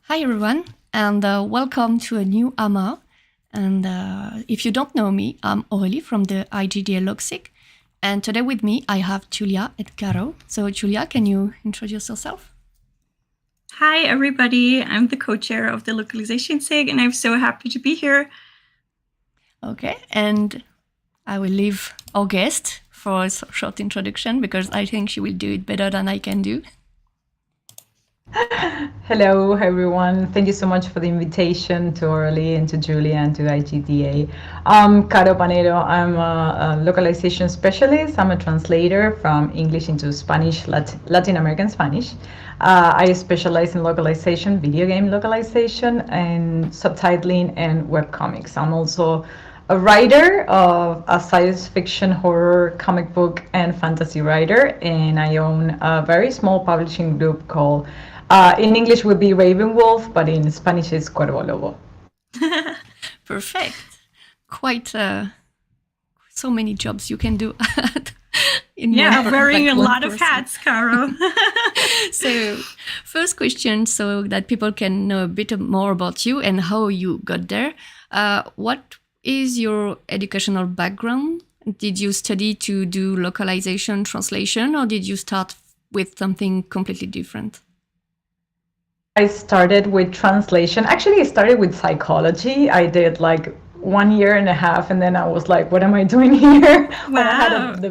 Hi everyone, and welcome to a new AMA. And if you don't know me, I'm Aurélie from the IGDA LocSIG. And today with me, I have Julia and Caro. So Julia, can you introduce yourself? Hi everybody, I'm the co-chair of the Localization SIG, and I'm so happy to be here. Okay, and I will leave our guest for a short introduction because I think she will do it better than I can do. Hello, everyone. Thank you so much for the invitation to Aurélie and to Julia and to IGDA. I'm Caro Panero. I'm a localization specialist. I'm a translator from English into Spanish, Latin American Spanish. I specialize in localization, video game localization, and subtitling and webcomics. I'm also a writer of a science fiction, horror, comic book, and fantasy writer, and I own a very small publishing group called in English would be Ravenwolf, but in Spanish is Cuervolobo. Perfect. Quite so many jobs you can do. Wearing a lot of hats, Caro. So, first question, so that people can know a bit more about you and how you got there. What is your educational background? Did you study to do localization, translation, or did you start with something completely different? I started with translation. Actually, I started with psychology. I did like 1.5 years, and then I was like, "What am I doing here?" Wow. I had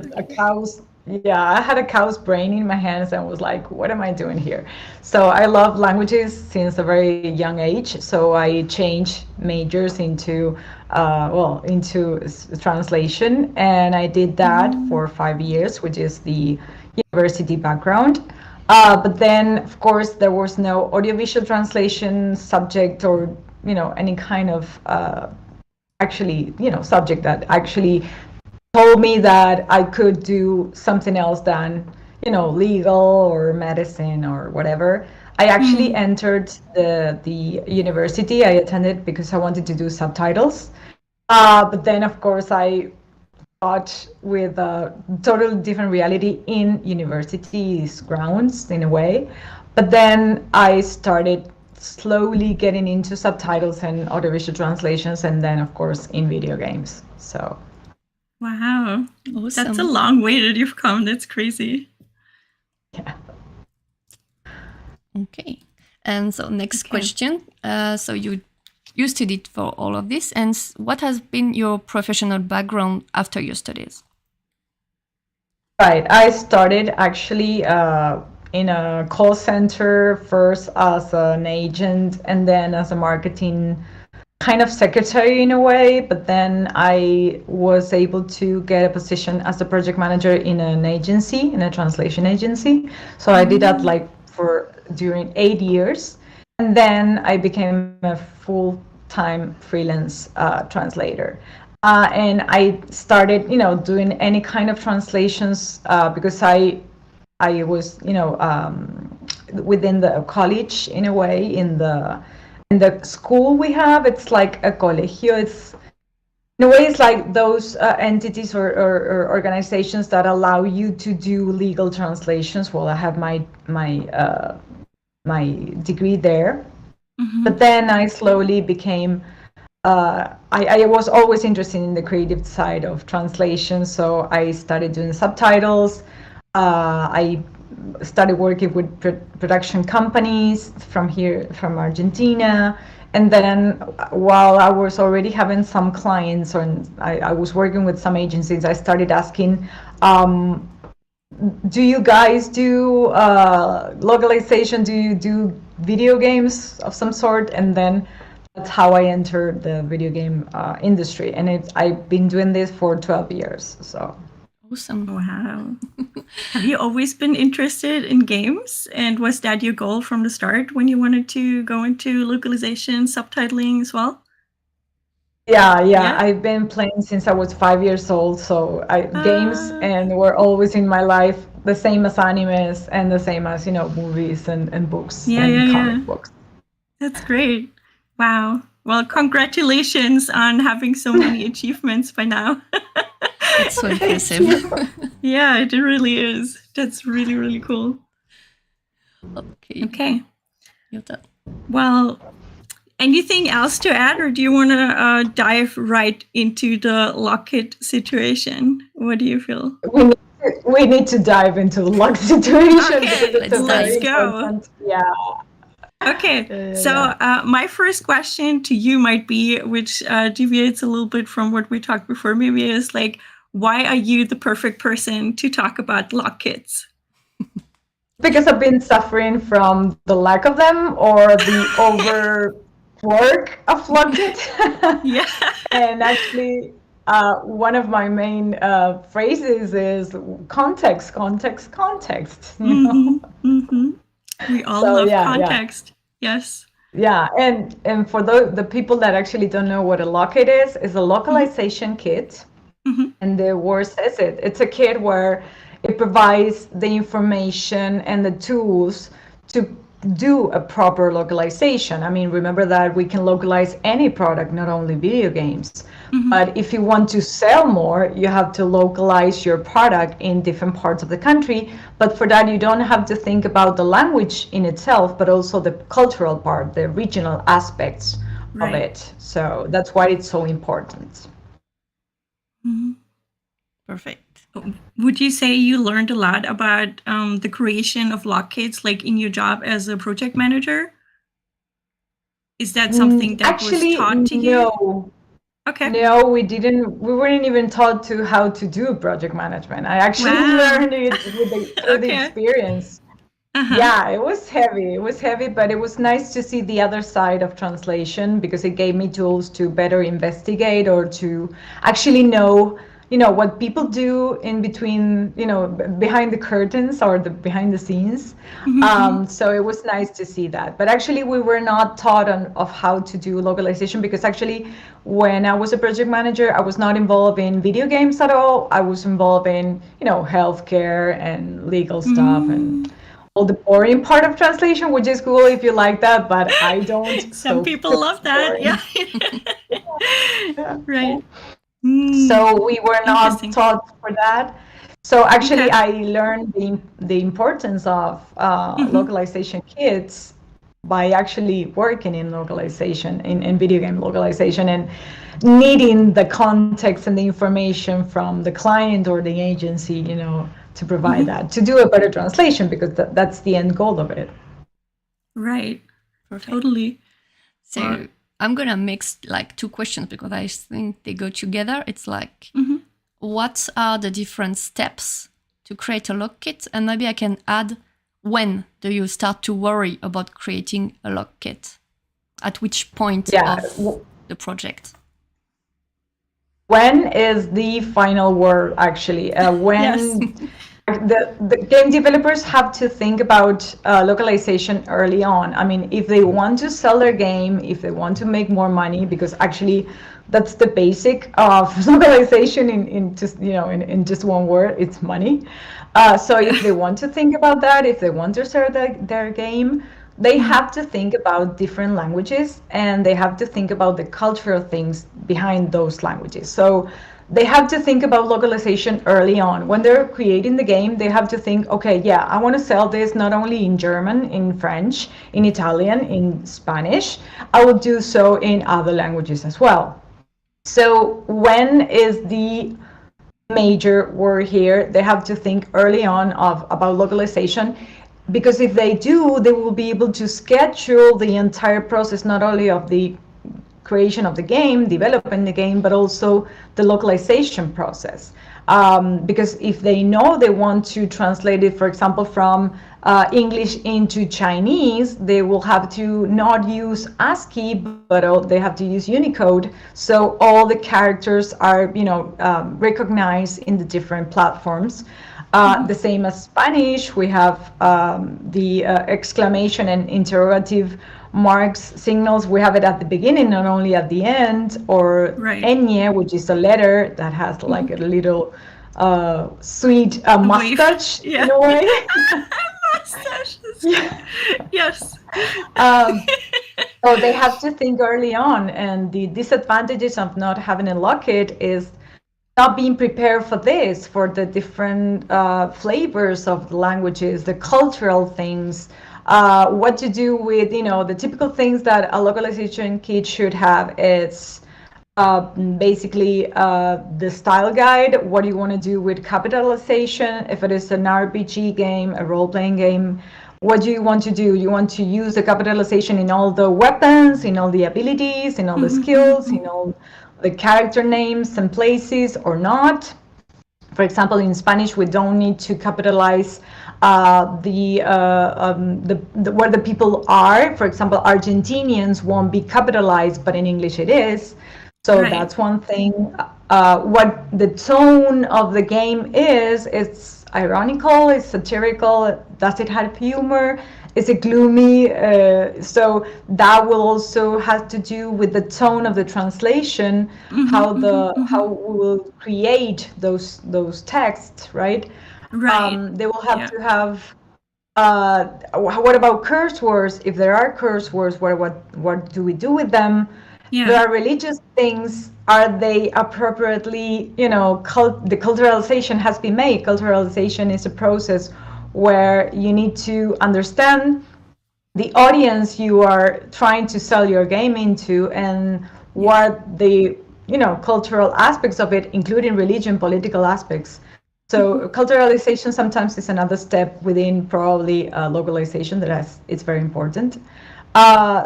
I had a cow's brain in my hands, and was like, "What am I doing here?" So I love languages since a very young age. So I changed majors into translation, and I did that for 5 years, which is the university background. But then, of course, there was no audiovisual translation subject or, any kind of subject that actually told me that I could do something else than, legal or medicine or whatever. I actually entered the university I attended because I wanted to do subtitles. But then, of course, I with a totally different reality in university's grounds in a way. But then I started slowly getting into subtitles and audiovisual translations, and then of course in video games. So wow, awesome. That's a long way that you've come. That's crazy. Yeah. Okay, and so next question. So you studied for all of this, and what has been your professional background after your studies? Right, I started actually in a call center, first as an agent and then as a marketing kind of secretary in a way, but then I was able to get a position as a project manager in an agency, in a translation agency. So I did that during 8 years, and then I became a full-time freelance translator. And I started, doing any kind of translations because I was, within the college in a way, in the school we have. It's like a colegio. It's in a way, it's like those entities or organizations that allow you to do legal translations. Well, I have my degree there, but then I slowly became. I was always interested in the creative side of translation, so I started doing subtitles. I started working with production companies from Argentina, and then while I was already having some clients, and I was working with some agencies, I started asking, do you guys do localization? Do you do video games of some sort? And then that's how I entered the video game industry, and I've been doing this for 12 years. So awesome! Wow. Have you always been interested in games? And was that your goal from the start when you wanted to go into localization, subtitling as well? Yeah. I've been playing since I was 5 years old. So games and were always in my life, the same as animes and the same as movies and books and comic books. That's great. Wow. Well, congratulations on having so many achievements by now. It's so impressive. Yeah, it really is. That's really, really cool. Okay. Your Well, anything else to add, or do you want to dive right into the Lockit situation? What do you feel? We need to dive into the lock situation Okay, because it's a let's very go. important. Yeah. Okay, so my first question to you might be, which deviates a little bit from what we talked before, maybe is like, why are you the perfect person to talk about Lockits? Because I've been suffering from the lack of them or the overwork of Lockit. Yeah. And actually, one of my main phrases is context, context, context. You know? We all So, love yeah, context. Yes. Yeah, and for the people that actually don't know what a Lockit is a localization kit. And the word says it. It's a kit where it provides the information and the tools to do a proper localization. I mean, remember that we can localize any product, not only video games. But if you want to sell more, you have to localize your product in different parts of the country. But for that, you don't have to think about the language in itself, but also the cultural part, the regional aspects of it. So that's why it's so important. Perfect. Would you say you learned a lot about the creation of Lockits, like in your job as a project manager? Is that something that actually, was taught to you? No. Okay. No, we didn't. We weren't even taught to how to do project management. I actually learned it through the experience. Yeah, it was heavy. It was heavy, but it was nice to see the other side of translation because it gave me tools to better investigate or to actually know, what people do in between, behind the curtains or behind the scenes. So it was nice to see that. But actually, we were not taught of how to do localization because actually, when I was a project manager, I was not involved in video games at all. I was involved in, healthcare and legal stuff and all the boring part of translation, which is cool if you like that, but I don't. Some people love that. Yeah. Right. So we were not taught for that. So actually, I learned the importance of localization kits by actually working in localization, in video game localization, and needing the context and the information from the client or the agency, to provide that, to do a better translation, because that's the end goal of it. Right. Totally. So I'm going to mix like two questions because I think they go together. It's like, what are the different steps to create a Lockit? And maybe I can add, when do you start to worry about creating a Lockit? At which point of the project? When is the final word, actually. When the game developers have to think about localization early on. I mean, if they want to sell their game, if they want to make more money, because actually that's the basic of localization in just, in just one word, it's money. So if they want to think about that, if they want to sell their game, they have to think about different languages, and they have to think about the cultural things behind those languages. So they have to think about localization early on. When they're creating the game, they have to think, okay, yeah, I want to sell this not only in German, in French, in Italian, in Spanish, I will do so in other languages as well. So when is the major word here? They have to think early on about localization, because if they do, they will be able to schedule the entire process, not only of the creation of the game, developing the game, but also the localization process. Because if they know they want to translate it, for example, from English into Chinese, they will have to not use ASCII, but they have to use Unicode. So all the characters are, recognized in the different platforms. The same as Spanish, we have the exclamation and interrogative marks, signals. We have it at the beginning, not only at the end, or ñ, which is a letter that has like a little sweet mustache in a way. Mustaches. Yes. So they have to think early on, and the disadvantages of not having a Lockit is not being prepared for this, for the different flavors of the languages, the cultural things, What to do with, the typical things that a localization kit should have is basically the style guide. What do you want to do with capitalization? If it is an RPG game, a role-playing game, what do you want to do? You want to use the capitalization in all the weapons, in all the abilities, in all the skills, in all the character names and places, or not? For example, in Spanish, we don't need to capitalize where the people are. For example, Argentinians won't be capitalized, but in English it is. So that's one thing. What the tone of the game is, it's ironical, it's satirical, does it have humor? Is it gloomy? So that will also have to do with the tone of the translation, how we will create those texts, right? They will have to have. What about curse words? If there are curse words, what do we do with them? There are religious things. Are they appropriately? The culturalization has been made. Culturalization is a process where you need to understand the audience you are trying to sell your game into and what the cultural aspects of it, including religion, political aspects. So culturalization sometimes is another step within probably localization it's very important.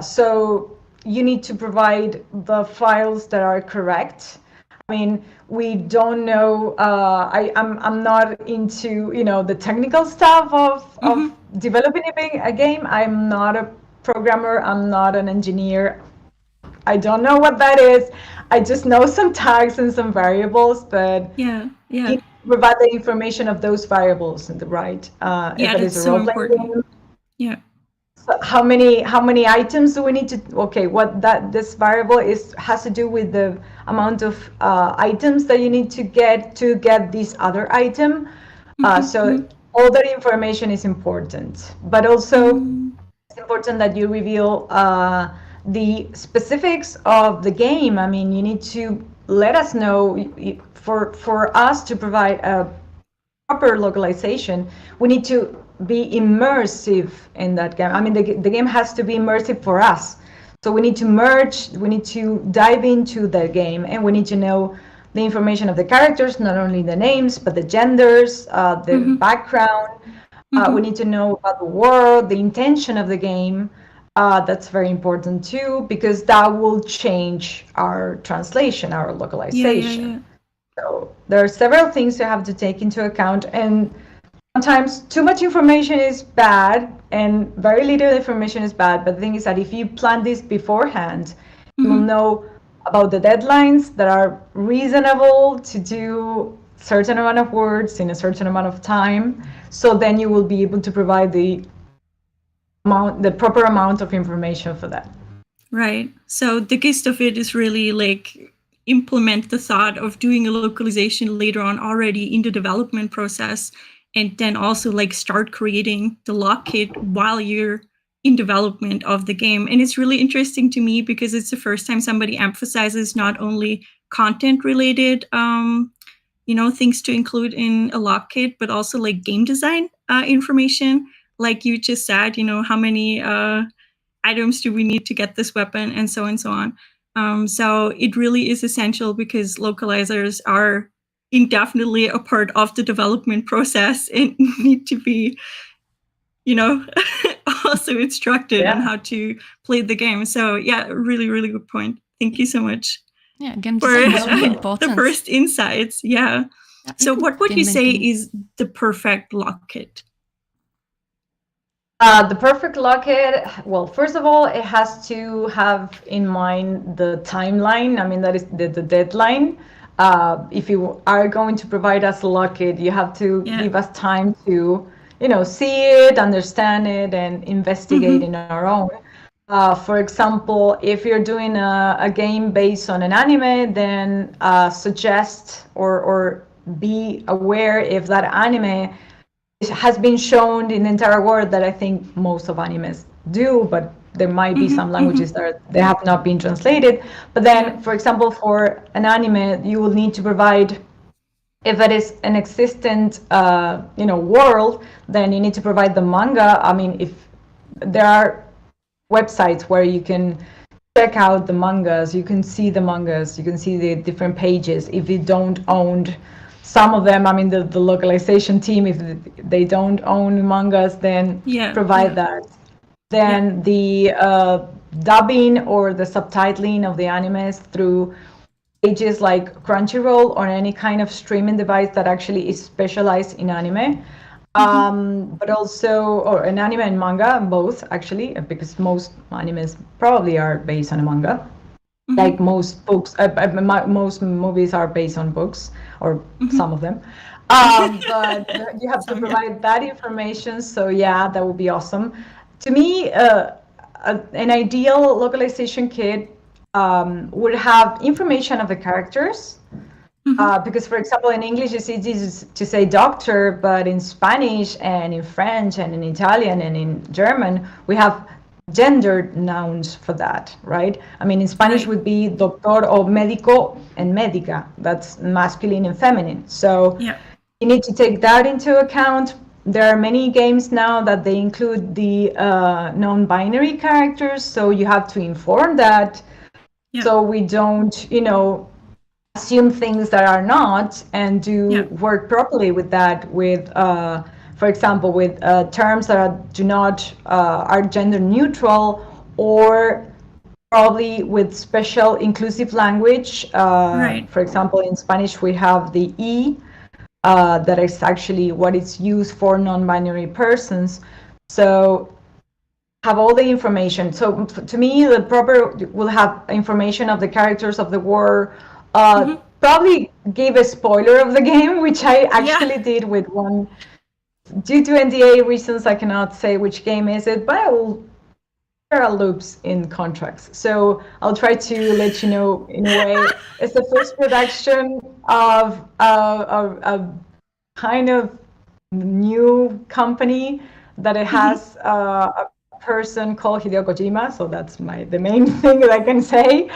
So you need to provide the files that are correct. I mean, we don't know. I'm not into the technical stuff of developing a game. I'm not a programmer. I'm not an engineer. I don't know what that is. I just know some tags and some variables, but you need to provide the information of those variables in the right. If it is a role-playing game. Yeah. So how many items do we need to? Okay, this variable has to do with the amount of items that you need to get this other item. So all that information is important, but also it's important that you reveal the specifics of the game. I mean, you need to let us know for us to provide a proper localization. We need to be immersive in that game. I mean, the game has to be immersive for us. So we need to dive into the game, and we need to know the information of the characters, not only the names, but the genders, the background. We need to know about the world, the intention of the game. That's very important too, because that will change our translation, our localization. So there are several things you have to take into account, and sometimes too much information is bad and very little information is bad. But the thing is that if you plan this beforehand, you will know about the deadlines that are reasonable to do certain amount of words in a certain amount of time. So then you will be able to provide the proper amount of information for that. Right. So the gist of it is really like implement the thought of doing a localization later on already in the development process, and then also like start creating the Lockit while you're in development of the game. And it's really interesting to me because it's the first time somebody emphasizes not only content related things to include in a Lockit, but also like game design information. Like you just said, how many items do we need to get this weapon, and so on. So it really is essential because localizers are indefinitely a part of the development process and need to be, also instructed on how to play the game. So yeah, really, really good point. Thank you so much. Yeah, game design is really important. The first insights. Yeah. So what would you say is the perfect Lockit? The perfect Lockit, well, first of all, it has to have in mind the timeline. I mean, that is the deadline. If you are going to provide us a Lockit, you have to give us time to, see it, understand it, and investigate in our own. For example, if you're doing a game based on an anime, then suggest or be aware if that anime has been shown in the entire world. That I think most of animes do, but there might be some languages that they have not been translated. But then, for example, for an anime, you will need to provide, if it is an existent, world, then you need to provide the manga. I mean, if there are websites where you can check out the mangas, you can see the mangas, you can see the different pages. If you don't own some of them, I mean, the localization team, if they don't own mangas, then provide that. Then the dubbing or the subtitling of the animes through pages like Crunchyroll or any kind of streaming device that actually is specialized in anime. But also, or an anime and manga, both actually, because most animes probably are based on a manga. Like most books, most movies are based on books, or some of them. But you have to provide that information. So yeah, that would be awesome. To me, an ideal localization kit would have information of the characters. Because, for example, in English it's easy to say doctor, but in Spanish and in French and in Italian and in German, we have gendered nouns for that, right? I mean, in Spanish would be doctor or médico and médica. That's masculine and feminine. So you need to take that into account. There are many games now that they include the non-binary characters, so you have to inform that. So we don't, assume things that are not, and do work properly with that, with for example, with terms that are gender neutral, or probably with special inclusive language. For example, in Spanish we have the E, that is actually what it's used for non-binary persons. So have all the information. So to me, the proper will have information of the characters of the war. Probably give a spoiler of the game, which I actually did with one. Due to NDA reasons, I cannot say which game is it, but there are loops in contracts. So I'll try to let you know in a way. It's the first production of a kind of new company that it has a person called Hideo Kojima, so that's the main thing that I can say.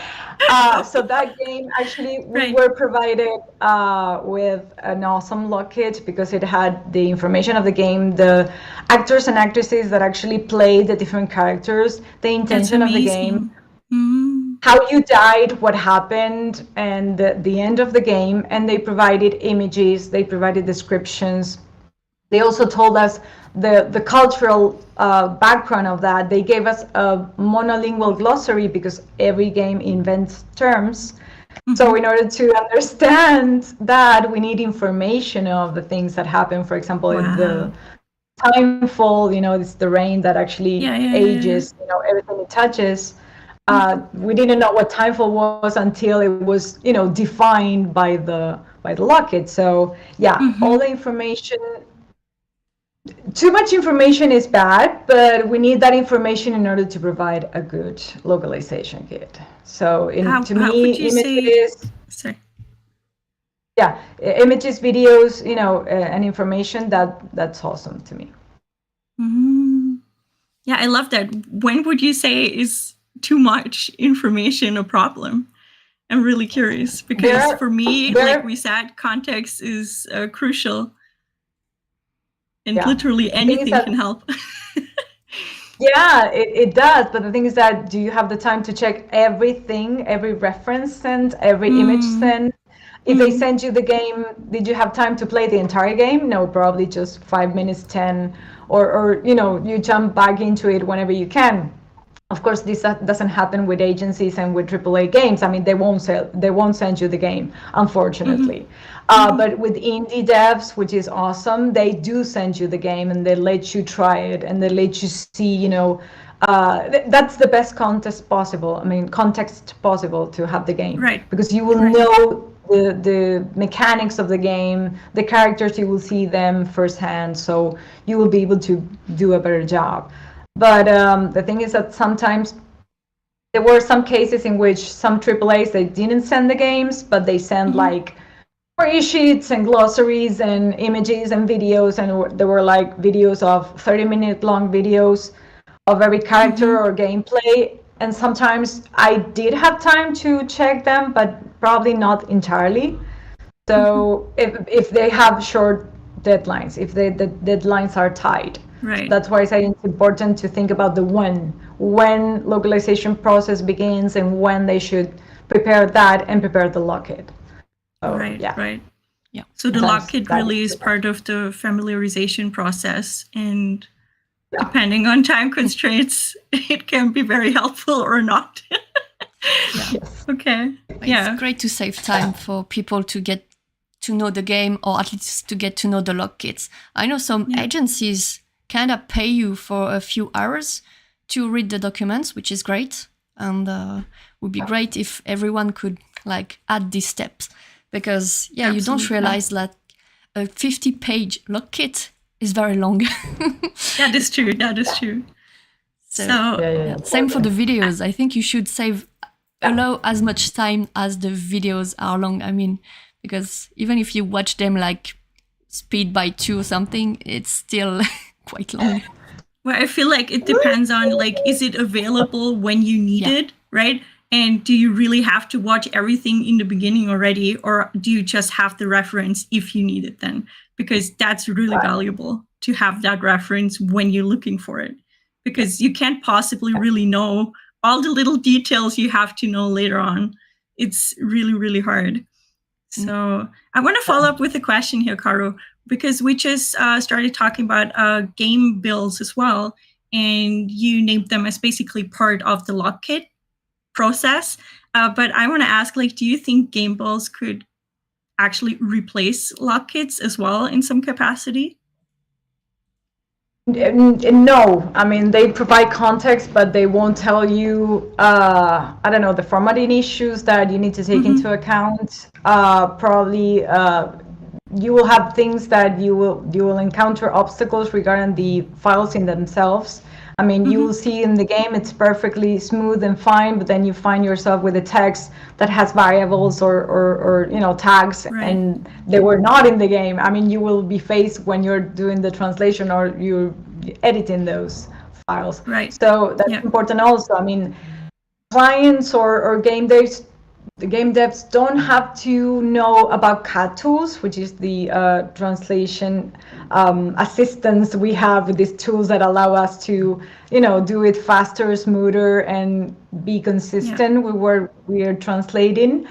So that game, actually, we were provided with an awesome Lockit, because it had the information of the game, the actors and actresses that actually play the different characters, the intention of the game, how you died, what happened, and the end of the game. And they provided images, they provided descriptions. They also told us the cultural background of that. They gave us a monolingual glossary, because every game invents terms. So in order to understand that, we need information of the things that happen. For example, in the timefall, it's the rain that actually ages, everything it touches. We didn't know what timefall was until it was, defined by the Lockit. So all the information. Too much information is bad, but we need that information in order to provide a good localization kit. So images, images, videos, and information, that's awesome to me. Yeah, I love that. When would you say is too much information a problem? I'm really curious, because for me, like we said, context is crucial. And literally anything can help. It does. But the thing is that, do you have the time to check everything, every reference sent, every image sent? If they send you the game, did you have time to play the entire game? No, probably just 5 minutes, 10, or you jump back into it whenever you can. Of course, this doesn't happen with agencies and with AAA games. I mean, they won't send you the game, unfortunately. But with indie devs, which is awesome, they do send you the game, and they let you try it, and they let you see, that's the best context possible to have the game. Because you will know the mechanics of the game, the characters, you will see them firsthand, so you will be able to do a better job. But the thing is that sometimes there were some cases in which some AAAs, they didn't send the games, but they sent like free sheets and glossaries and images and videos, and there were like videos of 30-minute long videos of every character or gameplay. And sometimes I did have time to check them, but probably not entirely. So if they have short deadlines, if the deadlines are tight. Right. That's why I say it's important to think about the when localization process begins and when they should prepare that and prepare the Lockit. So, right. Yeah. So the Lockit really is true. part of the familiarization process, and depending on time constraints, it can be very helpful or not. Yes. Okay. It's great to save time for people to get to know the game, or at least to get to know the Lockits. I know some agencies kind of pay you for a few hours to read the documents, which is great, and would be great if everyone could like add these steps, because you don't realize that a 50-page Lockit is very long. That is true. So same for the videos. I think you should allow as much time as the videos are long. I mean, because even if you watch them like speed by 2 or something, it's still quite long. Well, I feel like it depends on like, is it available when you need it, right? And do you really have to watch everything in the beginning already, or do you just have the reference if you need it then? Because that's really valuable to have that reference when you're looking for it, because you can't possibly really know all the little details you have to know later on. It's really, really hard. So I want to follow up with a question here, Caro, because we just started talking about game builds as well, and you named them as basically part of the Lockit process. But I want to ask, like, do you think game builds could actually replace Lockits as well in some capacity? No, I mean, they provide context, but they won't tell you, I don't know, the formatting issues that you need to take into account. Probably you will have things that you will encounter obstacles regarding the files in themselves. I mean, you will see in the game it's perfectly smooth and fine, but then you find yourself with a text that has variables or tags, and they were not in the game. I mean, you will be faced when you're doing the translation or you're editing those files. Right. So that's important also. I mean, clients or game devs, the game devs don't have to know about CAT tools, which is the translation assistance we have with these tools that allow us to, do it faster, smoother, and be consistent with what we are translating.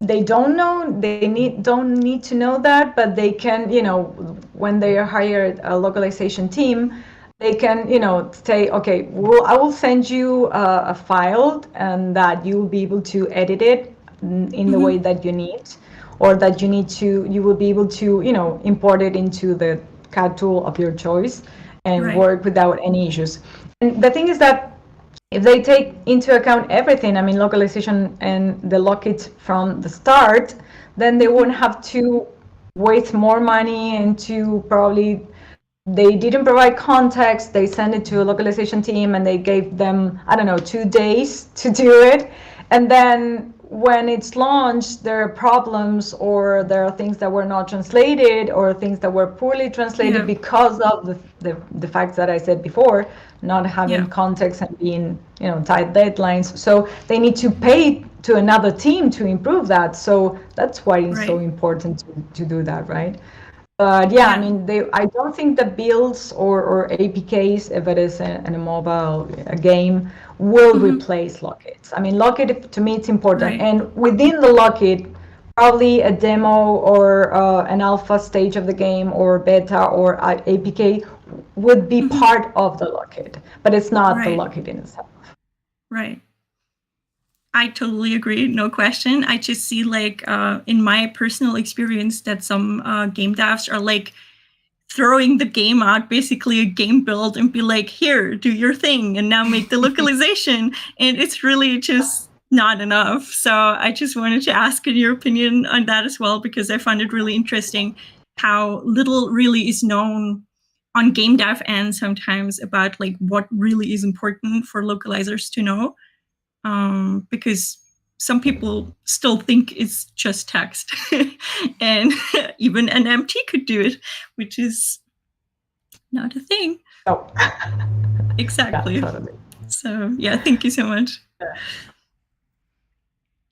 They don't know, don't need to know that, but they can, when they are hired a localization team, they can, say, okay, well, I will send you a file and that you will be able to edit it in the way that you need, or that you will be able to, import it into the CAD tool of your choice and work without any issues. And the thing is that if they take into account everything, I mean, localization and the Lockit from the start, then they won't have to waste more money and to probably, they didn't provide context, they sent it to a localization team and they gave them, 2 days to do it. And then when it's launched, there are problems, or there are things that were not translated, or things that were poorly translated because of the facts that I said before, not having context and being, tight deadlines. So they need to pay to another team to improve that. So that's why it's so important to do that, right? But I mean, I don't think the builds or APKs, if it is in a mobile game, will replace Lockit. I mean, Lockit, to me, it's important. And within the Lockit, probably a demo or an alpha stage of the game or beta or APK would be part of the Lockit, but it's not the Lockit in itself. Right. I totally agree, no question. I just see like in my personal experience that some game devs are like throwing the game out, basically a game build, and be like, here, do your thing, and now make the localization. And it's really just not enough. So I just wanted to ask your opinion on that as well, because I found it really interesting how little really is known on game dev end sometimes about like what really is important for localizers to know. Because some people still think it's just text and even an MT could do it, which is not a thing. Oh. Exactly. Yeah, totally. So thank you so much.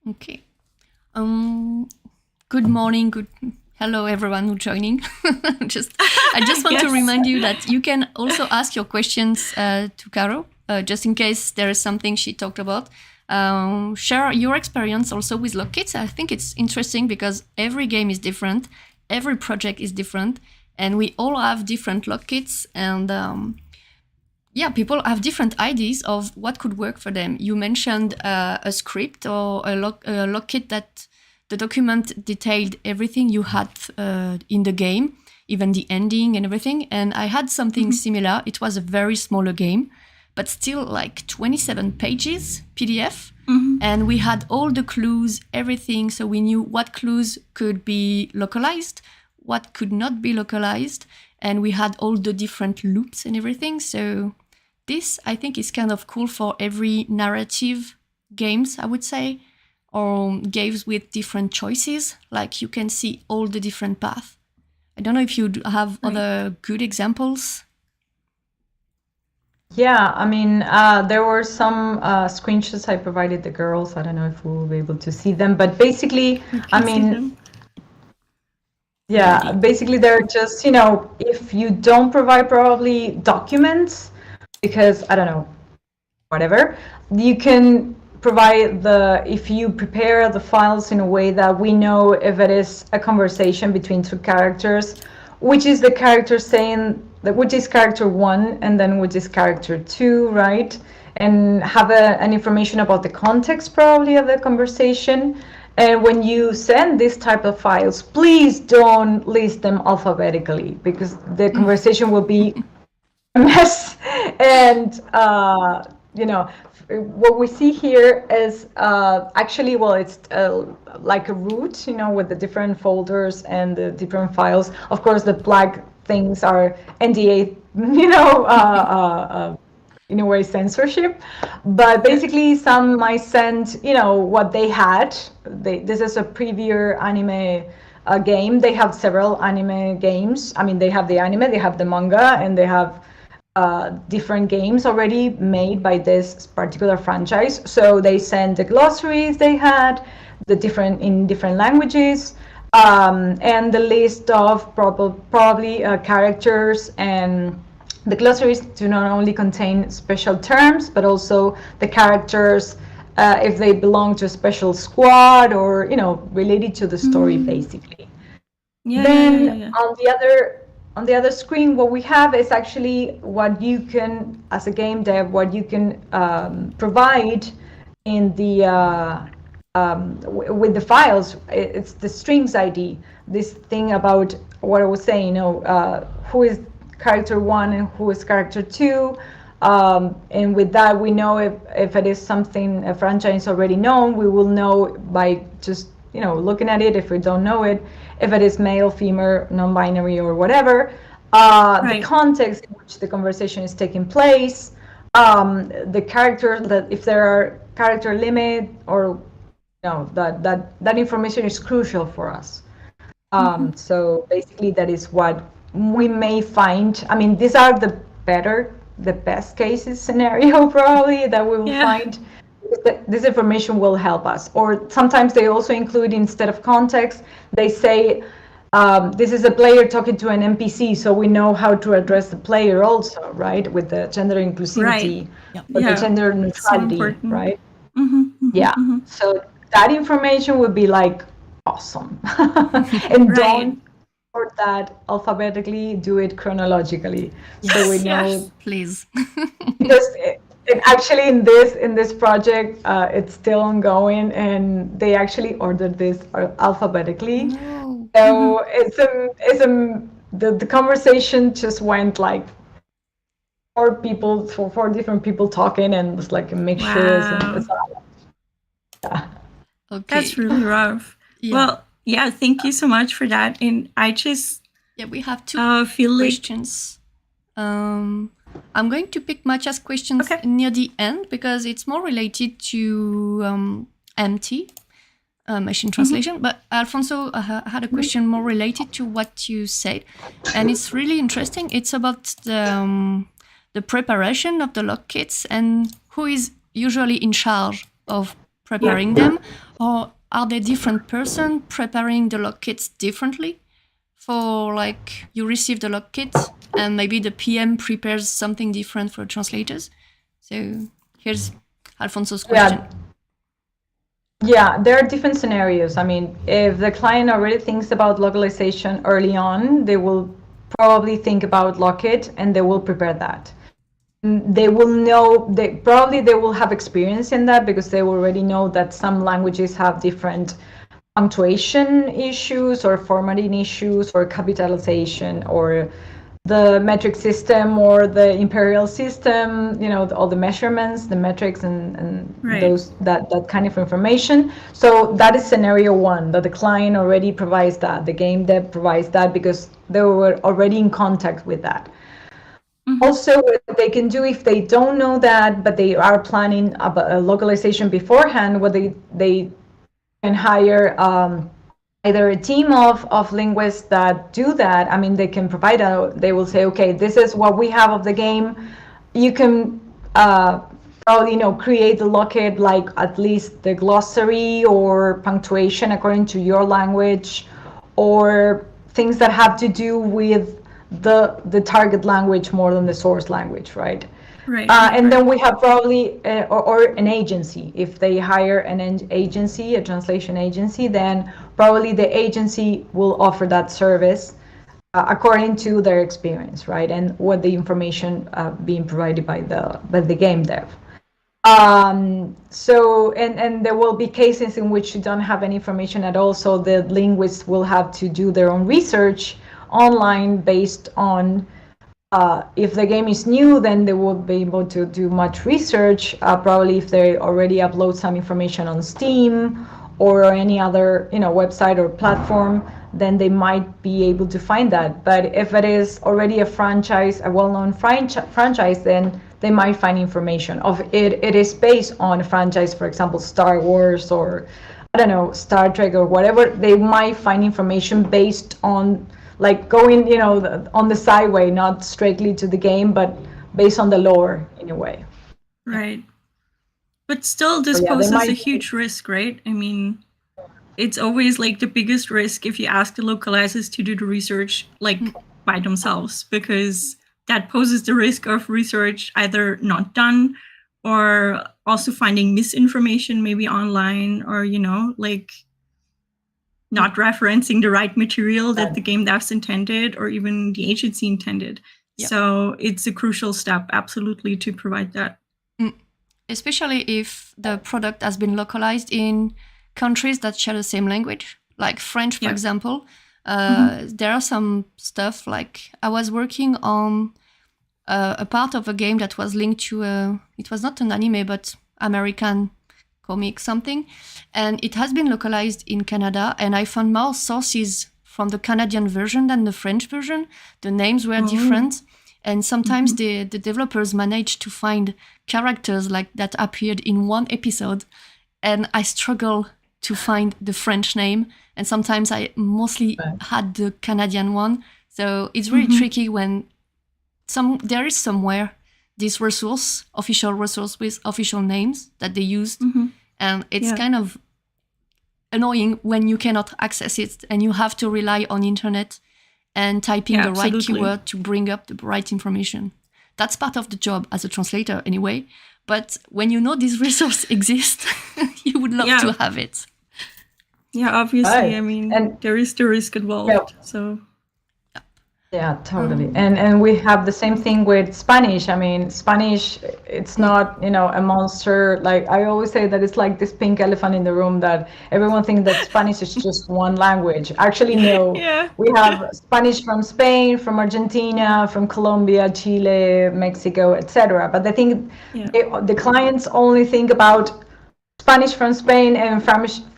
Okay. Good morning, good Hello, everyone who's joining. I just want to remind you that you can also ask your questions to Caro, just in case there is something she talked about. Share your experience also with Lockit. I think it's interesting because every game is different, every project is different, and we all have different Lockits, and people have different ideas of what could work for them. You mentioned a script or a Lockit that the document detailed everything you had in the game, even the ending and everything. And I had something similar. It was a very smaller game, but still like 27 pages PDF. And we had all the clues, everything. So we knew what clues could be localized, what could not be localized. And we had all the different loops and everything. So this, I think, is kind of cool for every narrative games, I would say, or games with different choices. Like you can see all the different paths. I don't know if you have other good examples. Yeah, I mean, there were some screenshots I provided the girls. I don't know if we'll be able to see them, but basically, I mean, yeah, basically they're just, if you don't provide probably documents, because I don't know, whatever, you can provide if you prepare the files in a way that we know if it is a conversation between two characters, which is the character saying, which is character 1 and then which is character 2, right? And have an information about the context probably of the conversation. And when you send this type of files, please don't list them alphabetically, because the conversation will be a mess. And what we see here is actually, well, it's like a root, with the different folders and the different files. Of course, the black things are NDA, in a way censorship. But basically, some might send, what they had. This is a preview anime game. They have several anime games. I mean, they have the anime, they have the manga, and they have different games already made by this particular franchise. So they send the glossaries they had, in different languages, and the list of probably characters. And the glossaries do not only contain special terms, but also the characters, if they belong to a special squad or, related to the story, basically. Then on the other screen, what we have is actually what you can, as a game dev, what you can provide in the with the files. It's the strings ID. This thing about what I was saying, who is character 1 and who is character 2. And with that, we know if it is something a franchise already known, we will know by just looking at it. If we don't know it, if it is male, female, non-binary, or whatever, the context in which the conversation is taking place, the character, that if there are character limit, or that information is crucial for us. So basically, that is what we may find. I mean, these are the best cases scenario probably that we will find. This information will help us. Or sometimes they also include, instead of context, they say this is a player talking to an NPC, so we know how to address the player also, right? With the gender inclusivity, with the gender neutrality, right? So that information would be like awesome. And don't sort that alphabetically, do it chronologically, so we know. Please. Because actually in this project, it's still ongoing, and they actually ordered this alphabetically. No. So the conversation just went like four different people talking, and it was like a mixture. Okay. That's really rough. Well, thank you so much for that. And I just we have two questions. I'm going to pick Macha's questions near the end, because it's more related to MT, machine translation. But Alfonso had a question more related to what you said, and it's really interesting. It's about the preparation of the Lockits, and who is usually in charge of preparing them, or are there different person preparing the Lockits differently? for like you receive the Lockit and maybe the PM prepares something different for translators? So here's Alfonso's question. Yeah, there are different scenarios. I mean, if the client already thinks about localization early on, they will probably think about Lockit and they will prepare that. They will know, they will have experience in that because they already know that some languages have different punctuation issues or formatting issues or capitalization or the metric system or the imperial system, you know, all the measurements, the metrics and those that kind of information. So that is scenario one, that the client already provides that, the game dev provides that because they were already in contact with that. Also, what they can do if they don't know that, but they are planning a localization beforehand, what they can hire either a team of linguists that do that. I mean, they can provide they will say, okay, this is what we have of the game. You can probably, you know, create the Lockit, like at least the glossary or punctuation according to your language, or things that have to do with the target language more than the source language, right? And then we have probably or an agency. If they hire an agency, a translation agency, then probably the agency will offer that service according to their experience, right? And what the information being provided by the game dev. So and there will be cases in which you don't have any information at all, so the linguists will have to do their own research online based on if the game is new, then they won't be able to do much research. Probably if they already upload some information on Steam or any other, you know, website or platform, then they might be able to find that. But if it is already a franchise, a well-known franchise, then they might find information of it. It is based on a franchise, for example, Star Wars or I don't know, Star Trek or whatever. They might find information based on, like, going, you know, on the sideway, not straightly to the game, but based on the lore in a way. Right. But still, this poses a huge risk, right? I mean, it's always like the biggest risk if you ask the localizers to do the research like by themselves, because that poses the risk of research either not done or also finding misinformation maybe online, or, you know, like not referencing the right material that the game devs intended or even the agency intended. Yep. So it's a crucial step, absolutely, to provide that. Especially if the product has been localized in countries that share the same language, like French, for example. There are some stuff, like I was working on a part of a game that was linked to, it was not an anime, but American comic something, and it has been localized in Canada, and I found more sources from the Canadian version than the French version. The names were different, and sometimes the developers managed to find characters like that appeared in one episode, and I struggle to find the French name, and sometimes I mostly had the Canadian one. So it's really tricky when there is somewhere this resource, official resource with official names that they used. And it's kind of annoying when you cannot access it and you have to rely on internet and typing the right keyword to bring up the right information. That's part of the job as a translator anyway. But when you know this resource exists, you would love to have it. Yeah, obviously. I mean, and there is the risk involved. So. Yeah, totally. And we have the same thing with Spanish. I mean, Spanish, it's not, you know, a monster. Like I always say that it's like this pink elephant in the room that everyone thinks that Spanish is just one language. Actually, no. We have Spanish from Spain, from Argentina, from Colombia, Chile, Mexico, etc. But I think the clients only think about Spanish from Spain and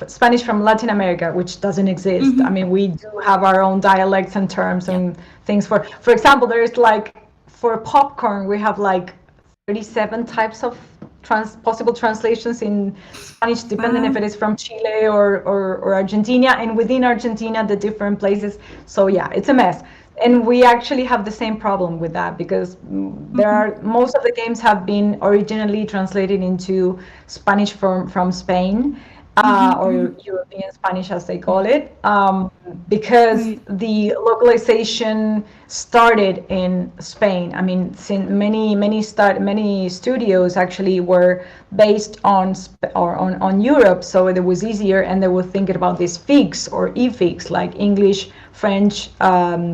Spanish from Latin America, which doesn't exist. I mean, we do have our own dialects and terms and things. For example, there's like, for popcorn, we have like 37 types of possible translations in Spanish, depending if it is from Chile or Argentina, and within Argentina, the different places. So yeah, it's a mess. And we actually have the same problem with that, because most of the games have been originally translated into Spanish from Spain. or European Spanish, as they call it, because the localization started in Spain. I mean, since many studios actually were based on Europe, so it was easier, and they were thinking about these FIGs or e-FIGs, like English, French,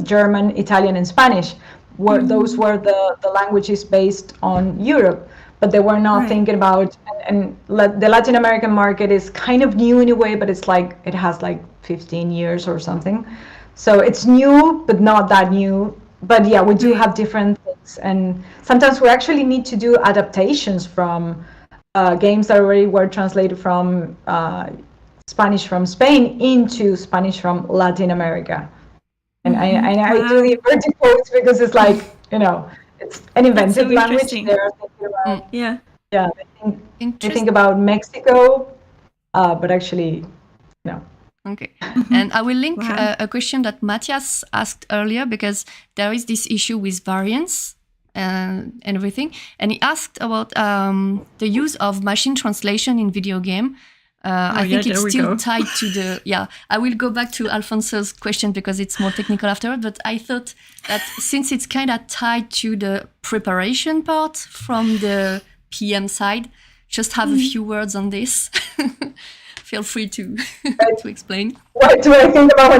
German, Italian, and Spanish. Those were the languages based on Europe. But they were not thinking about, and the Latin American market is kind of new in a way, but it's like, it has like 15 years or something. So it's new, but not that new. But yeah, we do have different things. And sometimes we actually need to do adaptations from games that already were translated from Spanish from Spain into Spanish from Latin America. And I do the inverted quotes because it's like, it's an invented language. They're thinking about, they think about Mexico, but actually, no. Okay, and I will link a question that Matthias asked earlier, because there is this issue with variants and everything, and he asked about the use of machine translation in video game. I think it's still tied to the, I will go back to Alfonso's question because it's more technical afterward, but I thought that since it's kind of tied to the preparation part from the PM side, just have a few words on this. Feel free to explain. What do I think about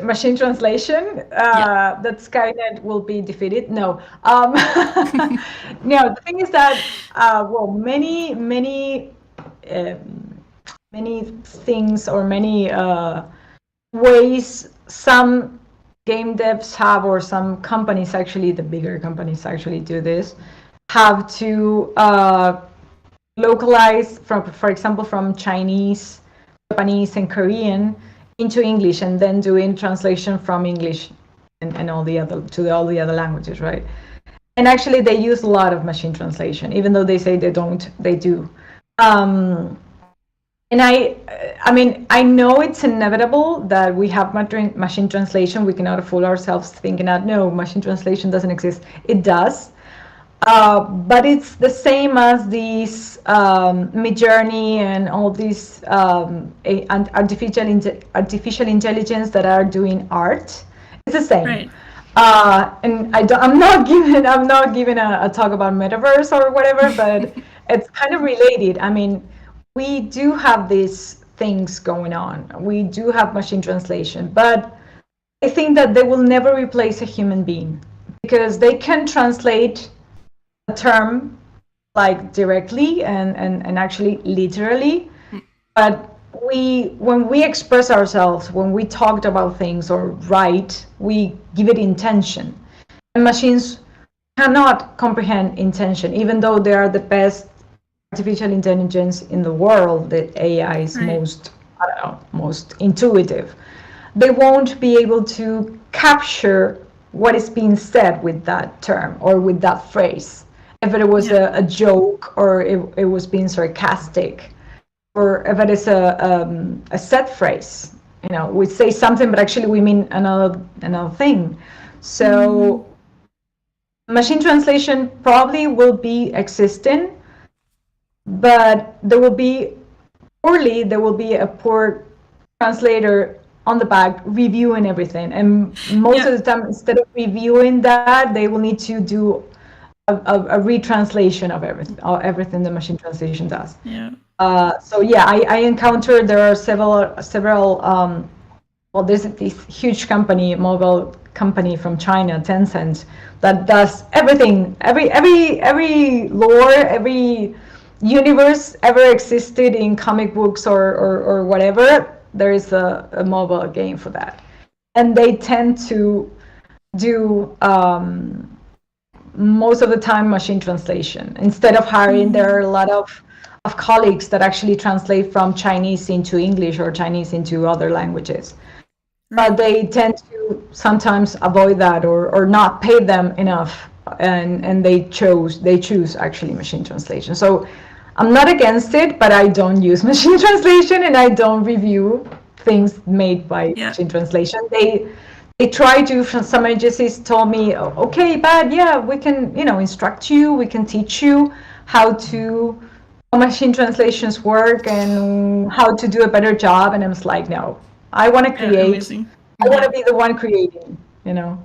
machine translation? That Skynet will be defeated? No. No, the thing is that, many things or many ways some game devs have, or some companies actually, the bigger companies actually do this, have to localize for example, from Chinese, Japanese, and Korean into English, and then doing translation from English and all the other languages, right? And actually, they use a lot of machine translation, even though they say they don't. They do. And I mean, I know it's inevitable that we have machine translation. We cannot fool ourselves thinking that, no, machine translation doesn't exist. It does. But it's the same as these Midjourney and all these artificial intelligence that are doing art. It's the same. Right. And I'm not giving a talk about metaverse or whatever, but it's kind of related. I mean, we do have these things going on. We do have machine translation, but I think that they will never replace a human being, because they can translate a term like directly and actually literally, but when we express ourselves, when we talked about things or write, we give it intention. And machines cannot comprehend intention, even though they are the best artificial intelligence in the world. The AI is most intuitive. They won't be able to capture what is being said with that term or with that phrase. If it was a joke, or it was being sarcastic, or if it is a set phrase, we say something but actually we mean another thing. So machine translation probably will be existing, but there will be a poor translator on the back reviewing everything, and most of the time, instead of reviewing that, they will need to do a retranslation of everything the machine translation does. I encountered there are several there's this huge company, mobile company from China, Tencent, that does everything, every lore, every universe ever existed in comic books or whatever. There is a mobile game for that, and they tend to do most of the time machine translation instead of hiring. There are a lot of colleagues that actually translate from Chinese into English or Chinese into other languages, but they tend to sometimes avoid that or not pay them enough, and they choose actually machine translation. So I'm not against it, but I don't use machine translation, and I don't review things made by machine translation. They try to. Some agencies told me, okay, but we can instruct you, we can teach you how to how machine translations work and how to do a better job. And I was like, no, I want to create. Amazing. I want to be the one creating.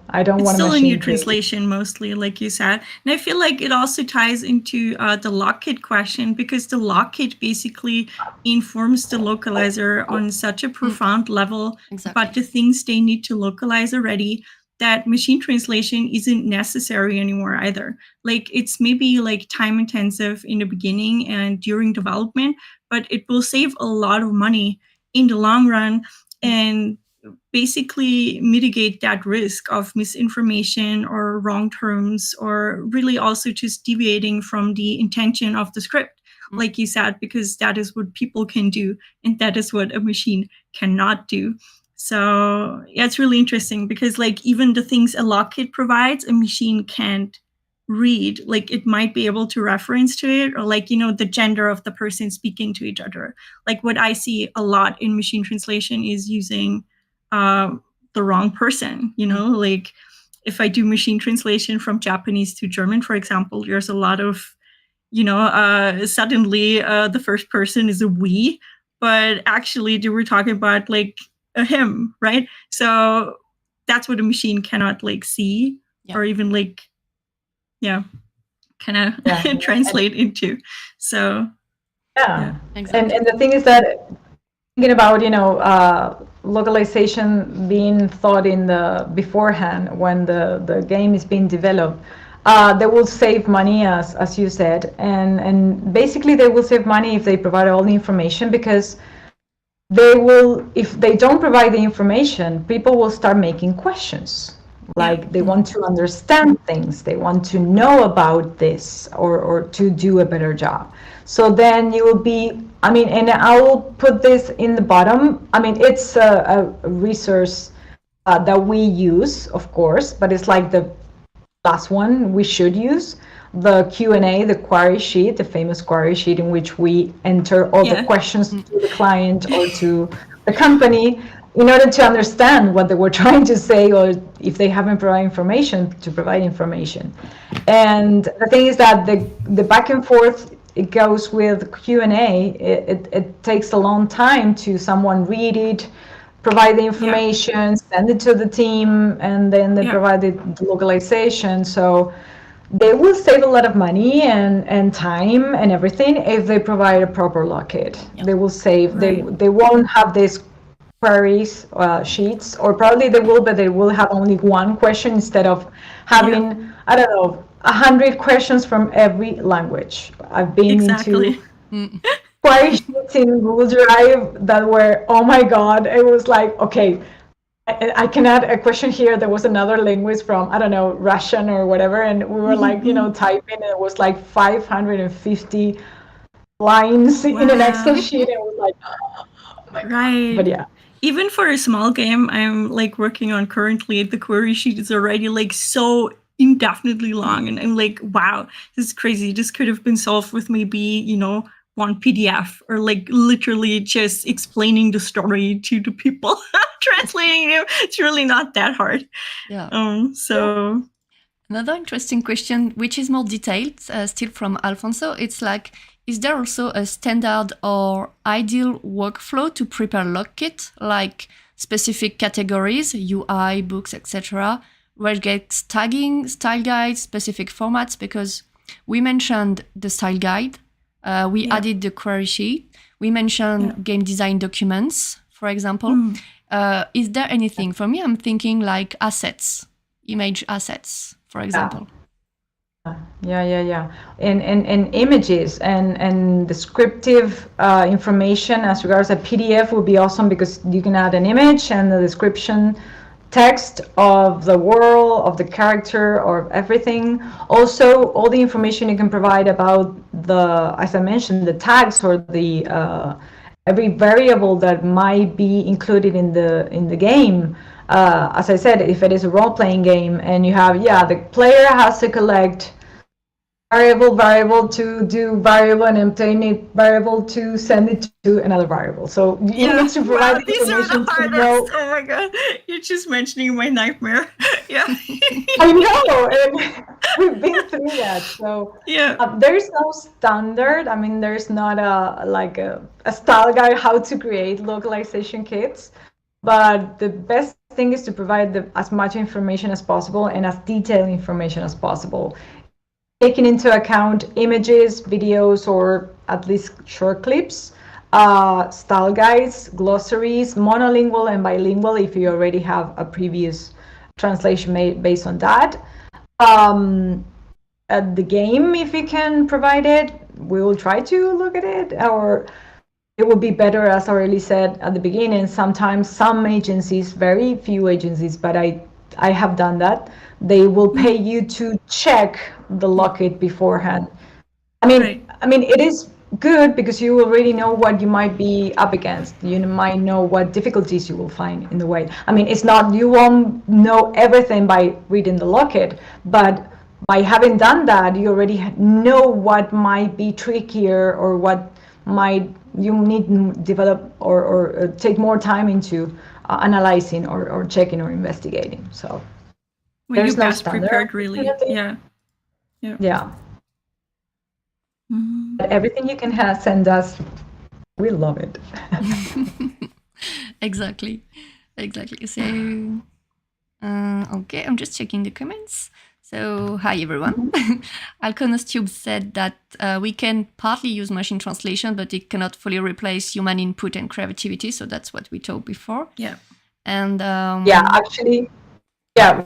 I don't It's want a still a machine new translation mostly, like you said. And I feel like it also ties into the Lockit question, because the Lockit basically informs the localizer on such a profound level about the things they need to localize already, that machine translation isn't necessary anymore either. Like, it's maybe like time intensive in the beginning and during development, but it will save a lot of money in the long run, and basically mitigate that risk of misinformation or wrong terms, or really also just deviating from the intention of the script, like you said, because that is what people can do and that is what a machine cannot do. So yeah, it's really interesting, because like even the things a Lockit provides, a machine can't read. Like, it might be able to reference to it, or like, the gender of the person speaking to each other. Like, what I see a lot in machine translation is using the wrong person, like if I do machine translation from Japanese to German, for example, there's a lot of, suddenly the first person is a we, but actually they were talking about like a him, right? So that's what a machine cannot like see or even like, kind of translate into. So exactly. And the thing is that thinking about localization being thought in the beforehand when the game is being developed, they will save money, as you said, and basically they will save money if they provide all the information, because they will, if they don't provide the information, people will start making questions. Like, they want to understand things, they want to know about this, or to do a better job. So then you will be, and I'll put this in the bottom. It's a resource that we use, of course, but it's like the last one we should use. The Q&A, the query sheet, the famous query sheet in which we enter all the questions to the client or to the company, in order to understand what they were trying to say, or if they haven't provided information, to provide information. And the thing is that the back and forth, it goes with Q&A. It takes a long time to someone read it, provide the information, send it to the team, and then they provide the localization. So they will save a lot of money and time and everything if they provide a proper Lockit. They will save, they won't have these queries sheets, or probably they will, but they will have only one question instead of having, I don't know, 100 questions from every language. I've been into query sheets in Google Drive that were, oh my God, it was like, okay, I can add a question here. There was another language from, I don't know, Russian or whatever, and we were like, typing, and it was like 550 lines in an Excel sheet, and it was like, oh my God. But yeah. Even for a small game I'm like working on currently, the query sheet is already like so indefinitely long, and I'm like, wow, this is crazy. This could have been solved with maybe, one PDF, or like literally just explaining the story to the people translating it. It's really not that hard. So another interesting question, which is more detailed, still from Alfonso. It's like, is there also a standard or ideal workflow to prepare Lockit, like specific categories, UI, books, etc., regex tagging, style guides, specific formats? Because we mentioned the style guide, we added the query sheet, we mentioned game design documents, for example. Is there anything? For me, I'm thinking like assets, image assets, for example. Yeah. And images and descriptive information as regards a PDF would be awesome, because you can add an image and the description text of the world, of the character, or everything. Also, all the information you can provide about the, as I mentioned, the tags, or the every variable that might be included in the game. As I said, if it is a role-playing game and you have, the player has to collect variable to do variable and obtain a variable to send it to another variable. So you need to provide the these are the information to hardest. know. Oh my god, you're just mentioning my nightmare. Yeah. I know, and we've been through that. So there's no standard. I mean, there's not a style guide how to create localization kits, but the best thing is to provide as much information as possible and as detailed information as possible, taking into account images, videos, or at least short clips, style guides, glossaries, monolingual and bilingual if you already have a previous translation made based on that. At the game, if you can provide it, we will try to look at it, or it would be better, as Aurelie said at the beginning. Sometimes some agencies, very few agencies, but I have done that, they will pay you to check the Lockit beforehand. I mean, it is good because you already know what you might be up against. You might know what difficulties you will find in the way. I mean, it's not, you won't know everything by reading the Lockit, but by having done that, you already know what might be trickier or what might you need to develop or take more time into analyzing or checking or investigating. So there's no standard. Prepared, really. Yeah. But everything you can send us, we love it. Exactly. So, okay, I'm just checking the comments. So, hi everyone. Alconostube said that we can partly use machine translation, but it cannot fully replace human input and creativity. So that's what we talked before. Yeah. And actually,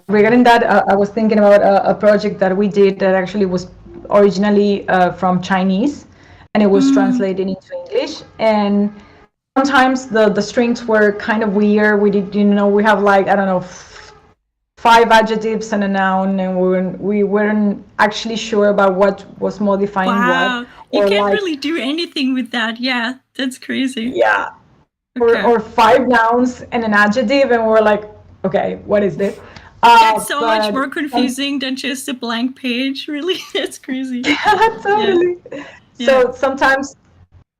regarding that, I was thinking about a project that we did that actually was originally from Chinese, and it was translated into English. And sometimes the strings were kind of weird. We have like, I don't know, 5 adjectives and a noun, and we weren't actually sure about what was modifying what. You can't really do anything with that. Yeah, that's crazy. Yeah. Okay. Or 5 nouns and an adjective, and we're like, okay, what is this? That's so much more confusing than just a blank page, really. That's crazy. Yeah, totally. Yeah. So sometimes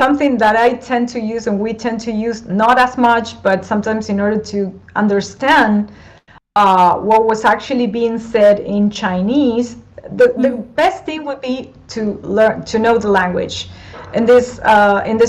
something that I tend to use and we tend to use, not as much, but sometimes in order to understand what was actually being said in Chinese, the best thing would be to know the language. In this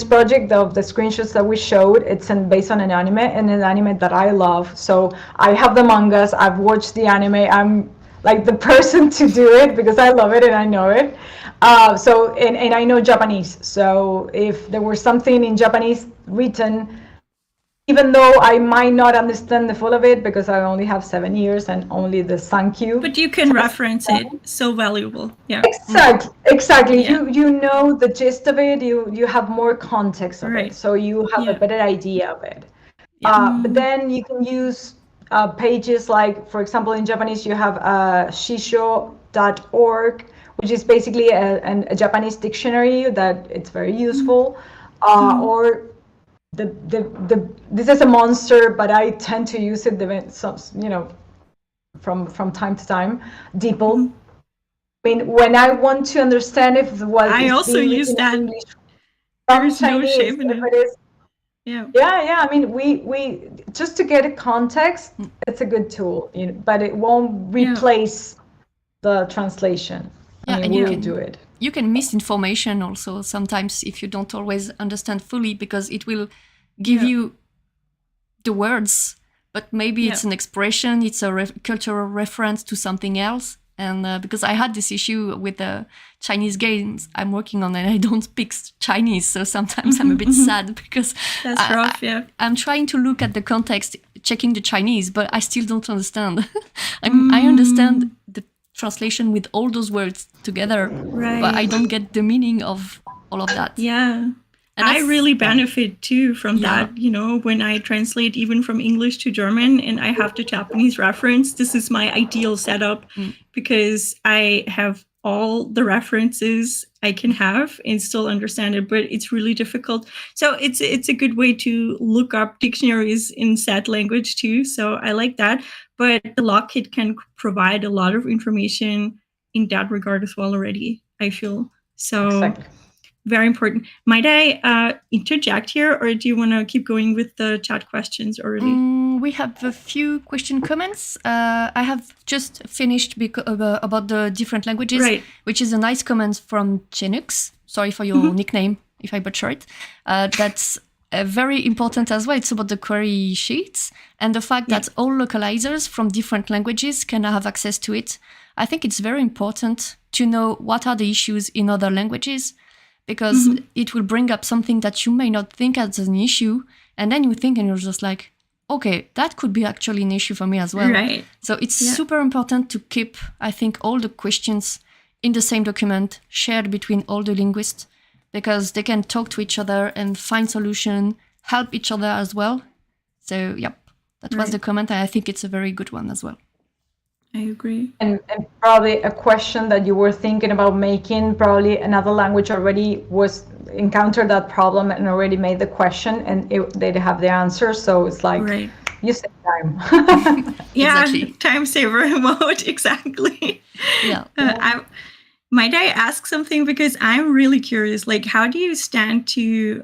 project of the screenshots that we showed, it's based on an anime that I love. So I have the mangas, I've watched the anime, I'm like the person to do it because I love it and I know it. And I know Japanese. So if there were something in Japanese written, even though I might not understand the full of it because I only have 7 years and only the sankyu. But you can reference it. So valuable. Yeah. Exactly. Yeah. You know the gist of it. You have more context of it, so you have a better idea of it. Yeah. But then you can use pages like, for example, in Japanese you have shisho.org, which is basically a Japanese dictionary that it's very useful, or this is a monster, but I tend to use it, from time to time. DeepL. I mean, when I want to understand if what I also use that. English There's Chinese, no shame in it. Yeah. I mean, we just to get a context, it's a good tool, but it won't replace the translation. Yeah, I mean, and you can do it. You can miss information also sometimes if you don't always understand fully, because it will give you the words, but maybe it's an expression, it's a cultural reference to something else. And because I had this issue with the Chinese games I'm working on, and I don't speak Chinese, so sometimes I'm a bit sad because that's rough. I'm trying to look at the context, checking the Chinese, but I still don't understand. I understand the translation with all those words together, but I don't get the meaning of all of that. Yeah. And I really benefit too from that, when I translate even from English to German and I have the Japanese reference. This is my ideal setup because I have all the references I can have and still understand it, but it's really difficult. So it's a good way to look up dictionaries in said language too. So I like that. But the Lockit can provide a lot of information in that regard as well already. I feel. So Exactly. very important. Might I interject here, or do you want to keep going with the chat questions already? We have a few comments. I have just finished about the different languages, Right. which is a nice comment from Chenux. Sorry for your nickname if I butcher it. That's very important as well. It's about the query sheets and the fact that all localizers from different languages can have access to it. I think it's very important to know what are the issues in other languages, because it will bring up something that you may not think as an issue. And then you think and you're just like, okay, that could be actually an issue for me as well. Right. So it's super important to keep, I think, all the questions in the same document, shared between all the linguists, because they can talk to each other and find solution, help each other as well. So, yep, that was the comment. And I think it's a very good one as well. I agree. And probably a question that you were thinking about making, probably another language already was encountered that problem and already made the question, and they'd have the answer. So it's like, you save time. Exactly. Time saver mode. Exactly. Yeah. Might I ask something, because I'm really curious, like, how do you stand to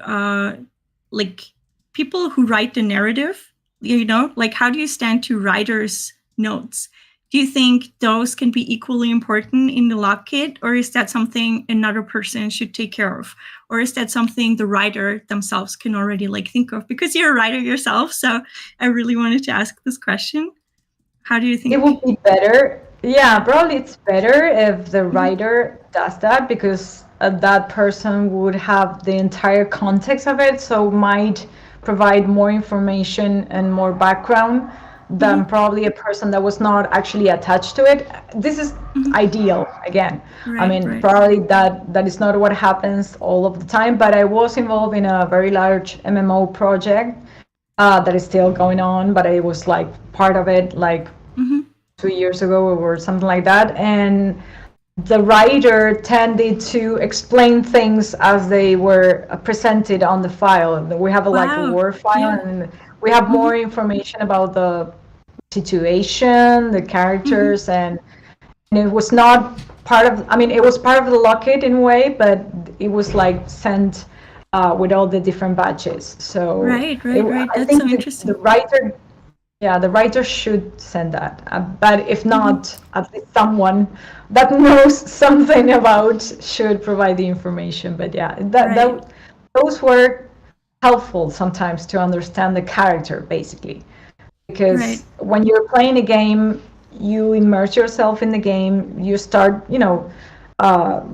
like people who write the narrative, you know, like how do you stand to writers' notes? Do you think those can be equally important in the Lockit, or is that something another person should take care of? Or is that something the writer themselves can already like think of? Because you're a writer yourself, so I really wanted to ask this question. How do you think? It would be better. Yeah, probably it's better if the writer does that, because that person would have the entire context of it, so might provide more information and more background than probably a person that was not actually attached to it. This is ideal, again. I mean, probably that is not what happens all of the time, but I was involved in a very large MMO project that is still going on, but I was like part of it like 2 years ago or something like that. And the writer tended to explain things as they were presented on the file. We have like a Word file, and we have more information about the situation, the characters, and it was not part of, I mean, it was part of the Lockit in a way, but it was like sent with all the different batches. So I think so interesting. the writer should send that. But if not, at least someone that knows something about should provide the information. But yeah, those were helpful sometimes to understand the character, basically. Because when you're playing a game, you immerse yourself in the game, you start,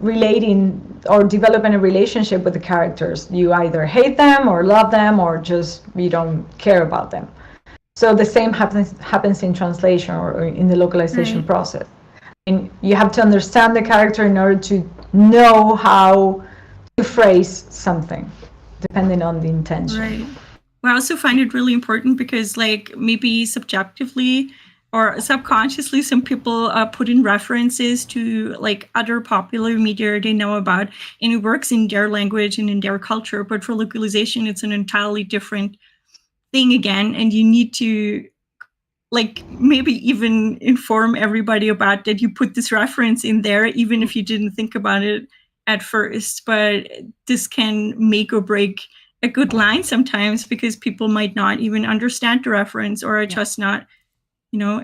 relating or developing a relationship with the characters. You either hate them or love them, or just you don't care about them. So the same happens in translation or in the localization process. And you have to understand the character in order to know how to phrase something, depending on the intention. Right. Well, I also find it really important because, like, maybe subjectively or subconsciously, some people put in references to like other popular media they know about, and it works in their language and in their culture. But for localization, it's an entirely different thing again, and you need to like maybe even inform everybody about that you put this reference in there, even if you didn't think about it at first. But this can make or break a good line sometimes, because people might not even understand the reference or are just not,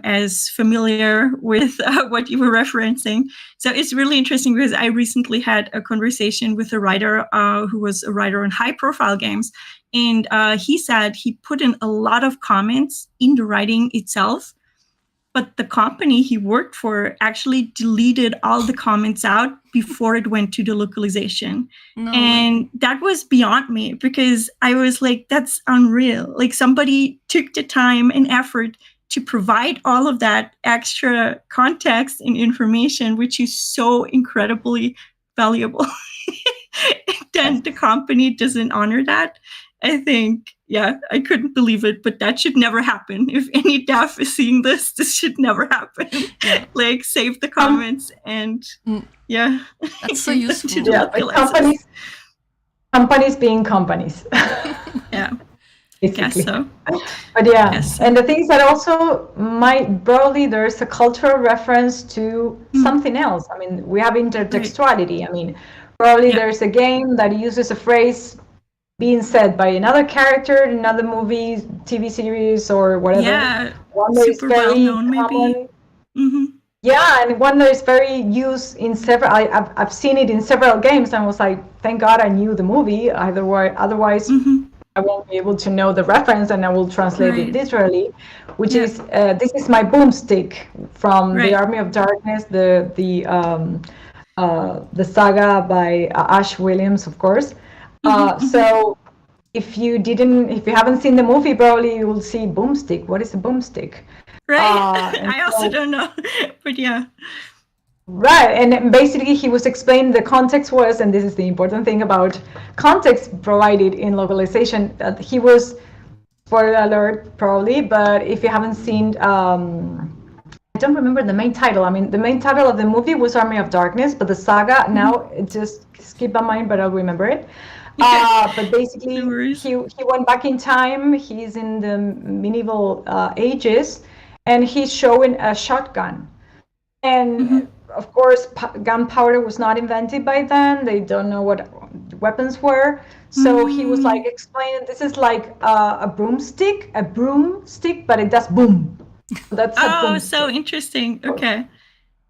as familiar with what you were referencing. So it's really interesting, because I recently had a conversation with a writer who was a writer on high-profile games, and he said he put in a lot of comments in the writing itself, but the company he worked for actually deleted all the comments out before it went to the localization. And that was beyond me, because I was like, that's unreal. Like, somebody took the time and effort to provide all of that extra context and information, which is so incredibly valuable. Then the company doesn't honor that. I think, I couldn't believe it, but that should never happen. If any dev is seeing this should never happen. Like, save the comments and that's so useful. Companies being companies. Guess basically. so. But yeah, Guess so. and the things that also might broadly, there's a cultural reference to something else. I mean, we have intertextuality. I mean, probably there's a game that uses a phrase being said by another character in another movie, TV series, or whatever. Yeah, One that is super well very known, maybe. common. Yeah, and one that is very used in several. I've seen it in several games, and I was like, thank God I knew the movie. Otherwise, I won't be able to know the reference, and I will translate it literally. Which is this is my boomstick from the Army of Darkness, the saga by Ash Williams, of course. So if you haven't seen the movie, probably you will see boomstick. What is a boomstick? Right. I also don't know, but yeah. Right, and basically he was explaining the context was, and this is the important thing about context provided in localization, that he was, spoiler alert probably, but if you haven't seen, I don't remember the main title. I mean, the main title of the movie was Army of Darkness, but the saga, now it just skipped my mind, but I'll remember it. But basically, he went back in time. He's in the medieval ages, and he's showing a shotgun. And of course, gunpowder was not invented by then. They don't know what weapons were. So he was like explaining, this is like a broomstick, but it does boom. That's so interesting. Okay.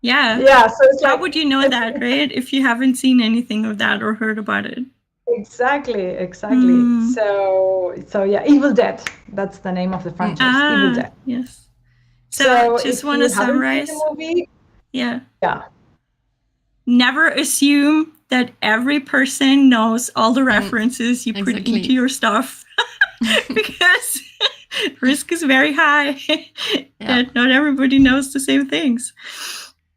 Yeah. Yeah. So it's how would you know that, right? If you haven't seen anything of that or heard about it. Exactly. So yeah, Evil Dead. That's the name of the franchise. Evil Dead. Yes. So just want to summarize. The movie, yeah. Yeah. Never assume that every person knows all the references you put into your stuff, because risk is very high that not everybody knows the same things.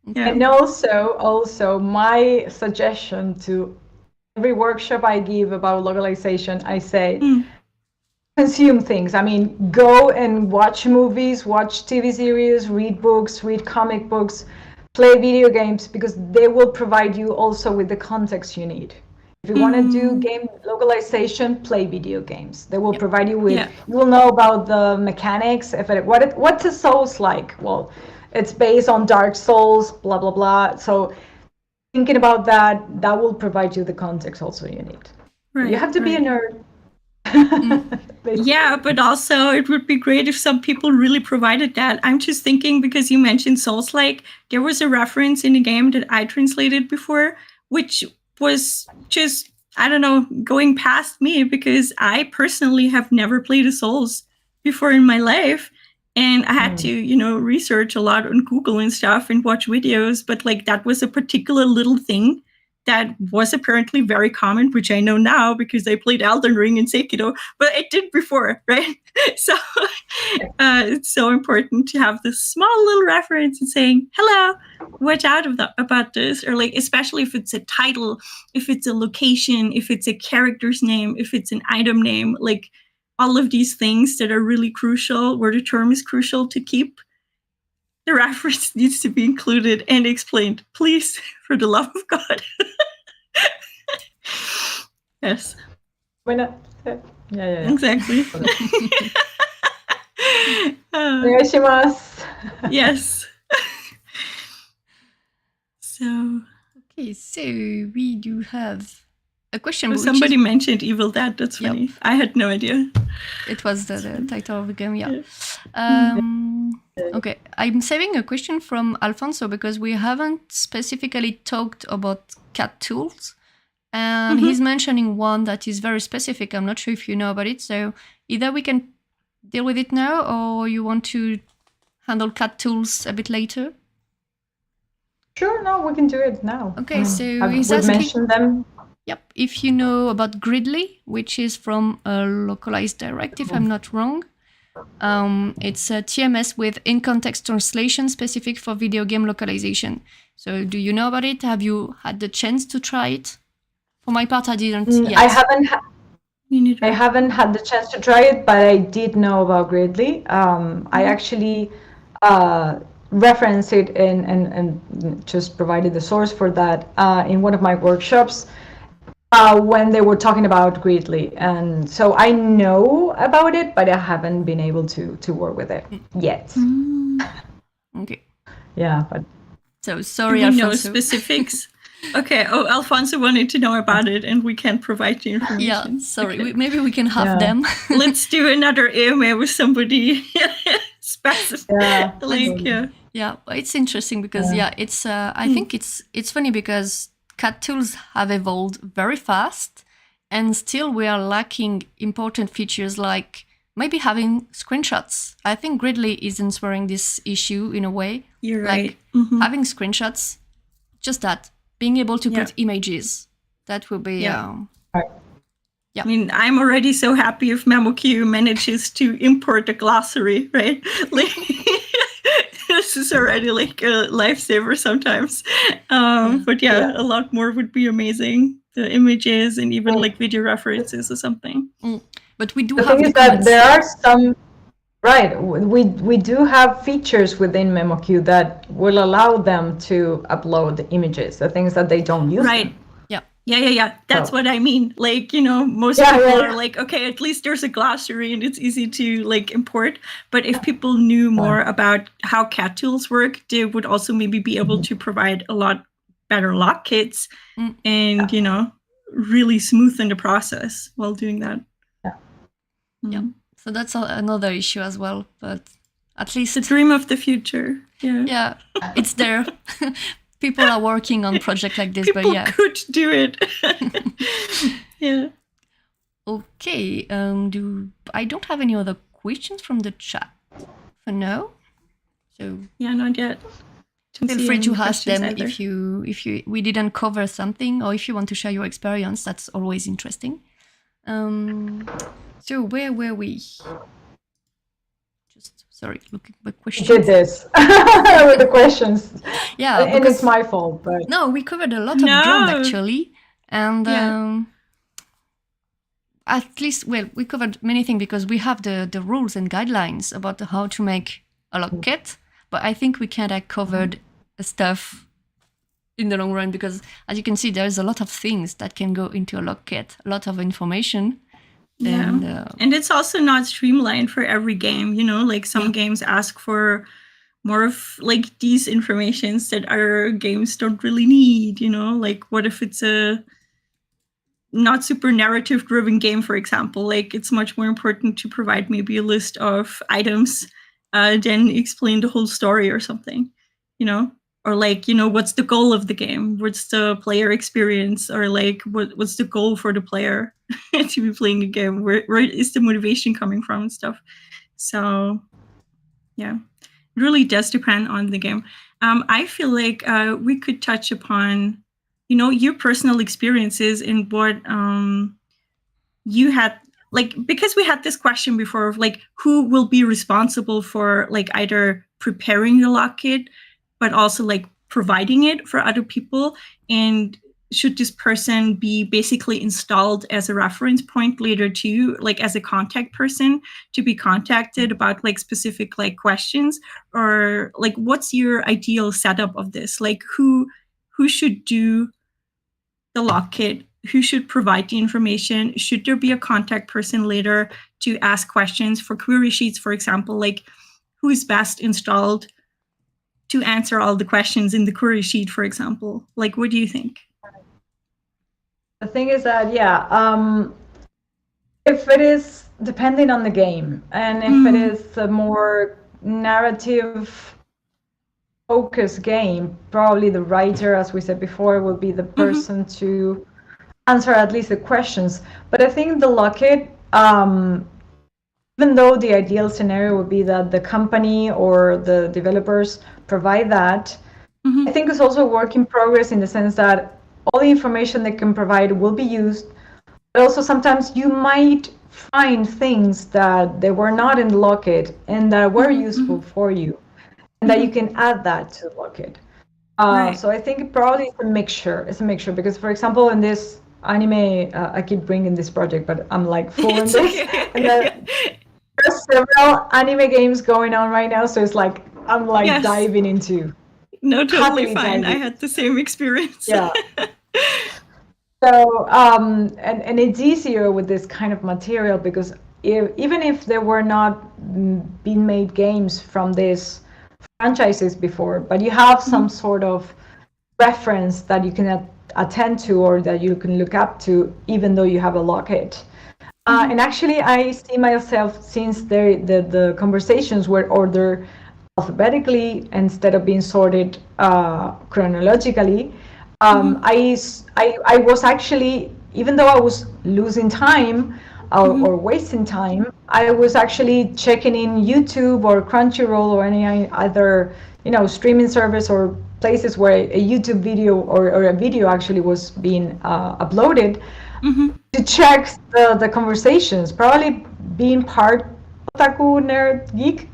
Yeah. And also my suggestion to every workshop I give about localization, I say, consume things. I mean, go and watch movies, watch TV series, read books, read comic books, play video games, because they will provide you also with the context you need. If you want to do game localization, play video games. They will provide you with, you will know about the mechanics. What's a Souls like? Well, it's based on Dark Souls, blah, blah, blah. So thinking about that will provide you the context also you need. Right, you have to be a nerd. Yeah, but also it would be great if some people really provided that. I'm just thinking, because you mentioned Souls-like, there was a reference in a game that I translated before, which was just, I don't know, going past me, because I personally have never played a Souls before in my life. And I had to, research a lot on Google and stuff and watch videos. But like, that was a particular little thing that was apparently very common, which I know now because I played Elden Ring and Sekiro, but I did before, right? So it's so important to have this small little reference and saying, hello, watch out about this. Or like, especially if it's a title, if it's a location, if it's a character's name, if it's an item name, like all of these things that are really crucial, where the term is crucial to keep. The reference needs to be included and explained, please, for the love of God. Yes. Why not? Yeah. Exactly. Yes. So we do have a question. Somebody mentioned Evil Dead. That's funny. I had no idea. It was the title of the game. Yeah. Okay, I'm saving a question from Alfonso because we haven't specifically talked about cat tools, and he's mentioning one that is very specific. I'm not sure if you know about it, so either we can deal with it now, or you want to handle cat tools a bit later. Sure, no, we can do it now. Okay, so we've mentioned them. Yep, if you know about Gridley, which is from a localized direct, if I'm not wrong. It's a TMS with in-context translation specific for video game localization. So do you know about it? Have you had the chance to try it? For my part, I didn't yet. I haven't had the chance to try it, but I did know about Gridley. I actually referenced it and just provided the source for that in one of my workshops. when they were talking about Gridley. And so I know about it, but I haven't been able to work with it yet. Okay. Yeah, but So sorry, Do we know Alfonso. specifics? Okay. Oh, Alfonso wanted to know about it, and we can't provide the information. Yeah, sorry. Maybe we can have Yeah. them. Let's do another AMA with somebody specific. Yeah. Yeah, it's interesting because it's. I think it's funny because CAD tools have evolved very fast, and still we are lacking important features like maybe having screenshots. I think Gridley is answering this issue in a way. You're like right. having screenshots, just that, being able to put images. That will be. I mean, I'm already so happy if MemoQ manages to import a glossary, right? Like, this is already like a lifesaver sometimes. But a lot more would be amazing. The images and even like video references or something. But we do The have thing the is that comments. there are some, right, we do have features within MemoQ that will allow them to upload the images, the things that they don't use. Right. Them. Yeah. That's what I mean. Like, most people are like, okay, at least there's a glossary and it's easy to like import. But if people knew more about how CAD tools work, they would also maybe be able to provide a lot better lock kits and, really smoothen the process while doing that. Yeah. So that's another issue as well. But at least the dream of the future. Yeah, it's there. People are working on projects like this, people could do it. Yeah. Okay. I don't have any other questions from the chat for now. So not yet. Feel free to ask them if we didn't cover something, or if you want to share your experience. That's always interesting. So where were we? Sorry, looking for questions. Did this with the questions. Yeah, and it's my fault. But no, we covered a lot of ground actually, and at least, we covered many things because we have the rules and guidelines about how to make a Lockit. But I think we kind of covered stuff in the long run because, as you can see, there's a lot of things that can go into a Lockit, a lot of information. And it's also not streamlined for every game, like some games ask for more of like these informations that other games don't really need, like what if it's a not super narrative driven game, for example, like it's much more important to provide maybe a list of items than explain the whole story or something, or like, what's the goal of the game? What's the player experience? Or like, what's the goal for the player to be playing a game? Where is the motivation coming from and stuff? So, it really does depend on the game. I feel like we could touch upon, your personal experiences and what you had, like, because we had this question before of like, who will be responsible for like either preparing the Lockit, but also like providing it for other people. And should this person be basically installed as a reference point later too, like as a contact person to be contacted about like specific like questions, or like what's your ideal setup of this? Like who should do the Lockit? Who should provide the information? Should there be a contact person later to ask questions for query sheets, for example? Like who is best installed to answer all the questions in the query sheet, for example? Like, what do you think? The thing is that, if it is depending on the game, and if it is a more narrative focused game, probably the writer, as we said before, will be the person to answer at least the questions. But I think the Lockit, even though the ideal scenario would be that the company or the developers provide that, I think it's also a work in progress in the sense that all the information they can provide will be used, but also sometimes you might find things that they were not in the Lockit and that were useful for you, and that you can add that to the Lockit. So I think it probably is a mixture. It's a mixture because, for example, in this anime, I keep bringing this project, but I'm like full in this. And there's several anime games going on right now, so it's like I'm like diving into. No, totally fine. I had the same experience. Yeah. So, and it's easier with this kind of material because even if there were not been made games from these franchises before, but you have some sort of reference that you can attend to or that you can look up to, even though you have a Lockit. And actually, I see myself, since the conversations were ordered alphabetically instead of being sorted chronologically, I was actually, even though I was losing time or wasting time, I was actually checking in YouTube or Crunchyroll or any other, streaming service or places where a YouTube video or a video actually was being uploaded to check the conversations, probably being part otaku, nerd, geek,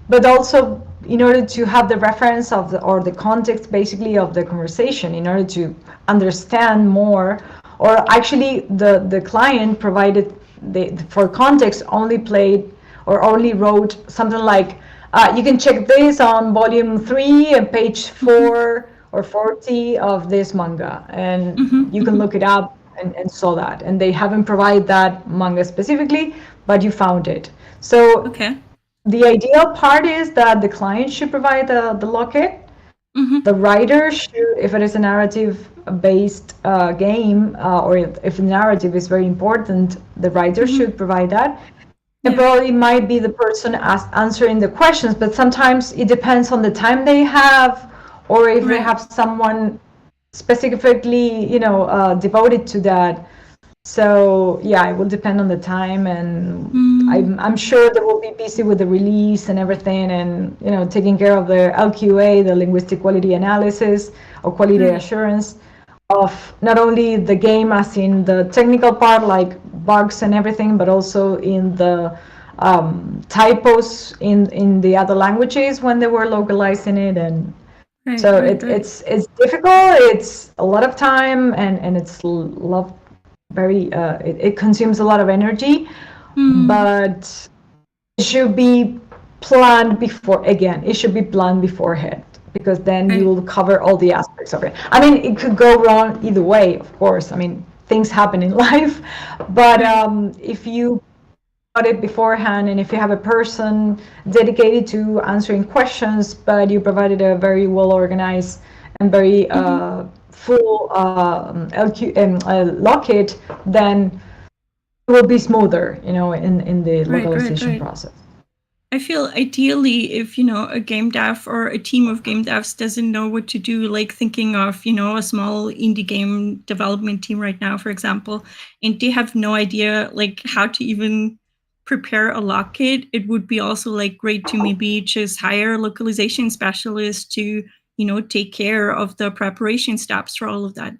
but also in order to have the reference of the context basically of the conversation, in order to understand more. Or actually the client provided for context only played or only wrote something like, you can check this on volume 3 and page 4 or 40 of this manga, and you can look it up and saw that. And they haven't provided that manga specifically, but you found it. So the ideal part is that the client should provide the Lockit. The writer should, if it is a narrative-based game, or if the narrative is very important, the writer should provide that. And probably might be the person answering the questions, but sometimes it depends on the time they have, or if they have someone specifically, devoted to that. So yeah, it will depend on the time, and I'm sure they will be busy with the release and everything, and taking care of the LQA, the linguistic quality analysis or quality assurance of not only the game as in the technical part like bugs and everything, but also in the typos in the other languages when they were localizing it. And it's difficult, it's a lot of time, and it's it consumes a lot of energy, but it should be planned beforehand, because then you will cover all the aspects of it. I mean, it could go wrong either way, of course. I mean, things happen in life, but if you got it beforehand, and if you have a person dedicated to answering questions, but you provided a very well organized and very full Lockit, then it will be smoother, in the localization process. I feel ideally if, a game dev or a team of game devs doesn't know what to do, like thinking of, a small indie game development team right now, for example, and they have no idea like how to even prepare a Lockit, it would be also like great to maybe just hire a localization specialist to, take care of the preparation steps for all of that.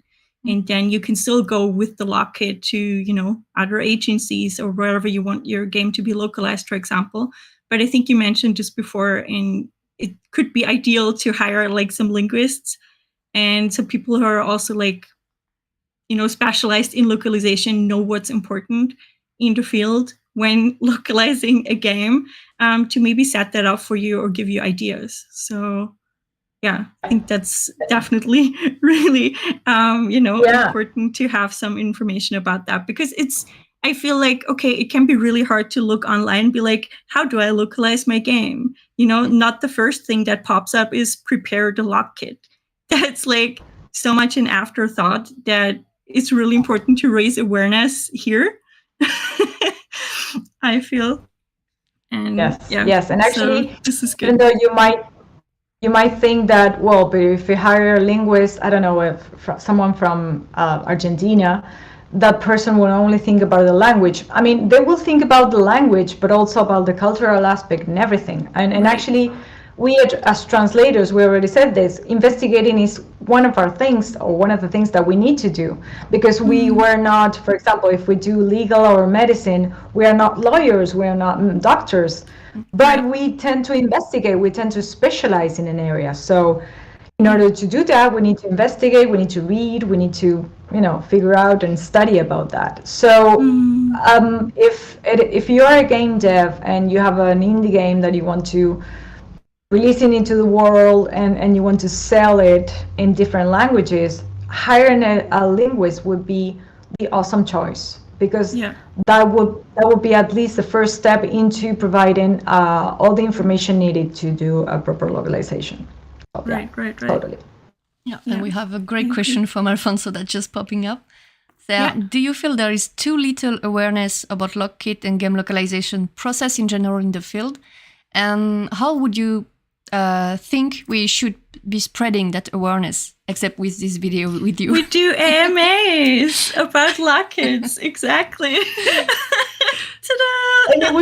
And then you can still go with the Lockit to, other agencies or wherever you want your game to be localized, for example. But I think you mentioned just before, and it could be ideal to hire like some linguists and some people who are also like, specialized in localization, know what's important in the field when localizing a game, to maybe set that up for you or give you ideas. So yeah, I think that's definitely really, important to have some information about that, because I feel like, it can be really hard to look online and be like, how do I localize my game? Not the first thing that pops up is prepare the Lockit. That's like so much an afterthought that it's really important to raise awareness here. I feel. And yes. And actually, so this is good. Even though you might think that, well, but if you hire a linguist, I don't know, if someone from Argentina, that person will only think about the language. I mean, they will think about the language, but also about the cultural aspect and everything. And actually, we as translators, we already said this, investigating is one of our things, or one of the things that we need to do, because we were not, for example, if we do legal or medicine, we are not lawyers, we are not doctors, but we tend to investigate, we tend to specialize in an area. So in order to do that, we need to investigate, we need to read, we need to, figure out and study about that. So if you are a game dev and you have an indie game that you want to release it into the world, and you want to sell it in different languages, hiring a linguist would be the awesome choice, because Yeah. that would be at least the first step into providing all the information needed to do a proper localization. So, Right. Totally. Yeah, and we have a great question from Alfonso that's just popping up. So, do you feel there is too little awareness about Lockit and game localization process in general in the field? And how would you think we should be spreading that awareness, except with this video with you? We do AMAs about Lockits, exactly. Ta-da! And it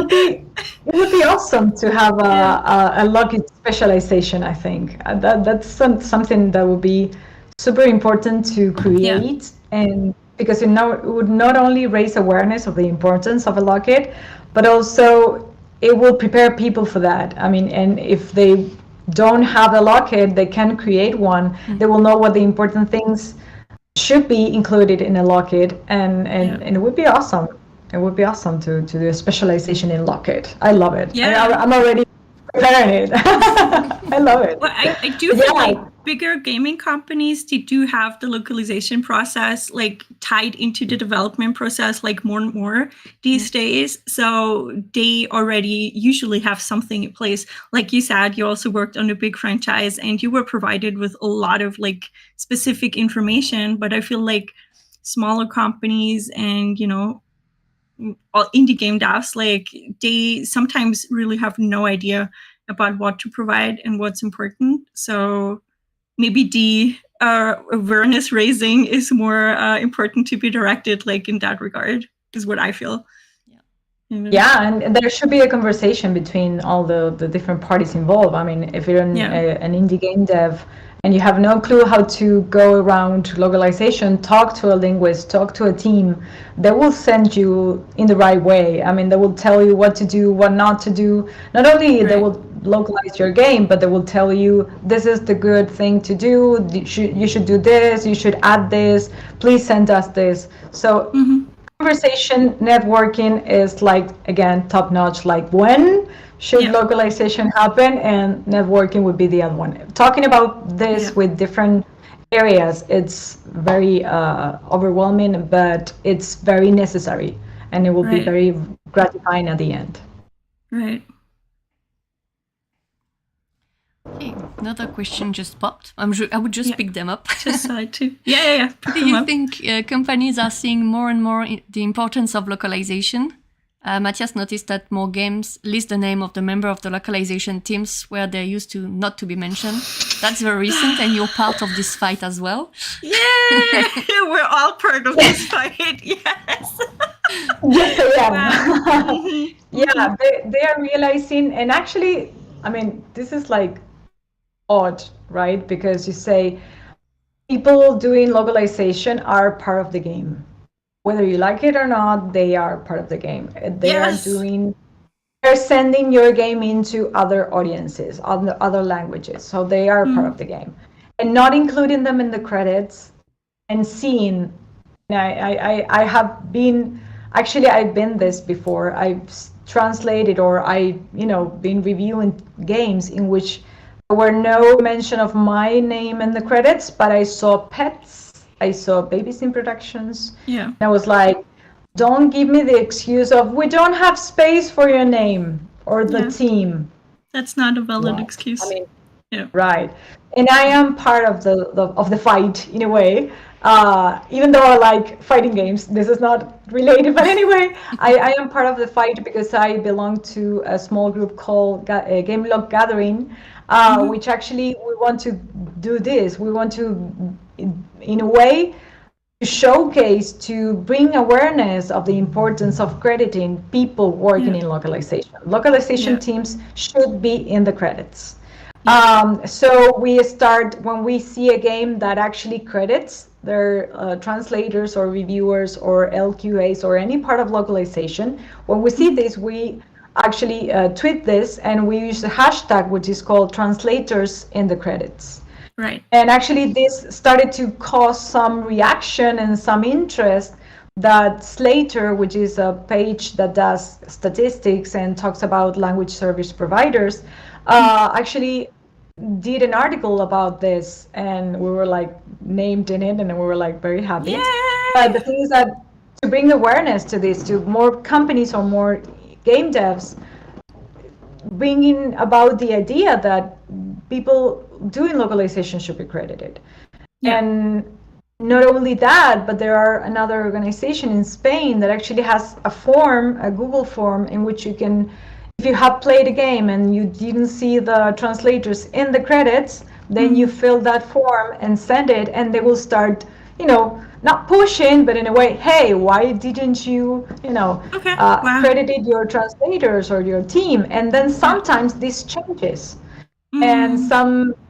would be awesome to have a Lockit specialization. I think that's something that would be super important to create, and because it would not only raise awareness of the importance of a Lockit, but also it will prepare people for that. I mean, and if they don't have a Lockit, they can create one. They will know what the important things should be included in a Lockit, and it would be awesome. It would be awesome to do a specialization in Lockit. I love it. Yeah. I'm already preparing it. I love it. Well, I do feel like bigger gaming companies, they do have the localization process like tied into the development process like more and more these days. So they already usually have something in place. Like you said, you also worked on a big franchise and you were provided with a lot of like specific information. But I feel like smaller companies and, you know, all indie game devs, like they sometimes really have no idea about what to provide and what's important. So maybe the awareness raising is more important to be directed like in that regard, is what I feel. Yeah, and there should be a conversation between all the different parties involved. I mean, if you're an indie game dev and you have no clue how to go around localization, talk to a linguist, talk to a team. They will send you in the right way. I mean, they will tell you what to do, what not to do. Not only they will localize your game, but they will tell you this is the good thing to do. You should do this. You should add this. Please send us this. So conversation networking is like, again, top notch. Like when should localization happen, and networking would be the other one. Talking about this with different areas, it's very overwhelming, but it's very necessary, and it will be very gratifying at the end. Right. Okay, another question just popped. I would just pick them up. Just side too. Yeah. Do you think companies are seeing more and more the importance of localization? Matthias noticed that more games list the name of the member of the localization teams where they used to not to be mentioned. That's very recent, and you're part of this fight as well. Yeah, we're all part of this fight. Yes. Yes, I am. Yeah, they are realizing, and actually, I mean, this is like odd, right? Because you say people doing localization are part of the game. Whether you like it or not, they are part of the game. They're sending your game into other audiences, other languages. So they are part of the game. And not including them in the credits and seeing, I have been, actually I've been this before. I've translated or been reviewing games in which there were no mention of my name in the credits, but I saw pets. I saw babies in productions. Yeah. And I was like, don't give me the excuse of we don't have space for your name or the team. That's not a valid excuse. I mean, right. And I am part of the fight in a way. Even though I like fighting games, this is not related. But anyway, I am part of the fight because I belong to a small group called Gameloc Gathering, which actually we want to do this. We want to, in a way, showcase, to bring awareness of the importance of crediting people working in localization. Localization teams should be in the credits. So we start, when we see a game that actually credits their translators or reviewers or LQAs or any part of localization, when we see this, we actually tweet this and we use the hashtag, which is called translators in the credits. Right. And actually this started to cause some reaction and some interest that Slater, which is a page that does statistics and talks about language service providers, actually did an article about this, and we were like named in it, and we were like very happy. Yay! But the thing is that to bring awareness to this, to more companies or more game devs, bringing about the idea that people doing localization should be credited. Yeah. And not only that, but there are another organization in Spain that actually has a form, a Google form, in which you can, if you have played a game and you didn't see the translators in the credits, then you fill that form and send it, and they will start, not pushing, but in a way, hey, why didn't you, credited your translators or your team? And then sometimes this changes. And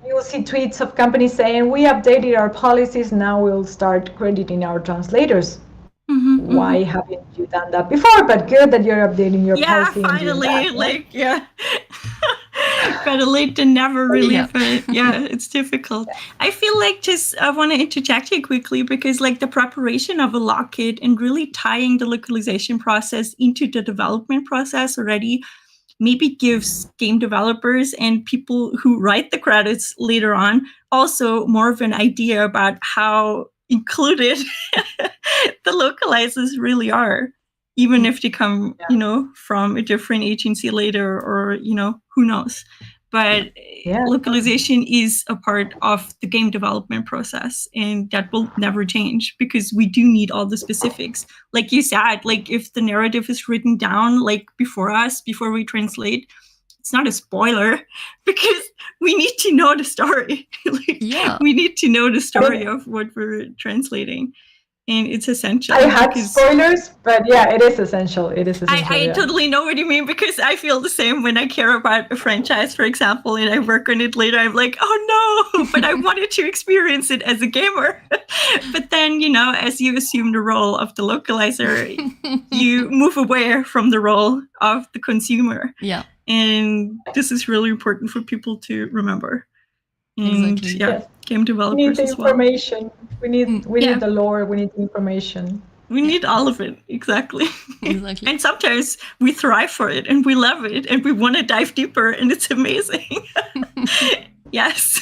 you'll see tweets of companies saying, we updated our policies, now we'll start crediting our translators. Why haven't you done that before? But good that you're updating your policy. Yeah, finally, better late than never, really. Yeah. But yeah, it's difficult. I feel like I want to interject here quickly, because like the preparation of a Lockit and really tying the localization process into the development process already maybe gives game developers and people who write the credits later on also more of an idea about how included the localizers really are, even if they come, from a different agency later, or, who knows. But localization is a part of the game development process, and that will never change, because we do need all the specifics. Like you said, like if the narrative is written down like before we translate, it's not a spoiler, because we need to know the story. We need to know the story of what we're translating. And it's essential. I had spoilers, but yeah, it is essential. I totally know what you mean, because I feel the same when I care about a franchise, for example, and I work on it later. I'm like, oh no, but I wanted to experience it as a gamer. But then, as you assume the role of the localizer, you move away from the role of the consumer. Yeah. And this is really important for people to remember. And exactly. Game developers we need the as information. Well. We need the lore. We need the information. We need all of it. Exactly. Exactly. And sometimes we thrive for it and we love it and we want to dive deeper, and it's amazing. Yes.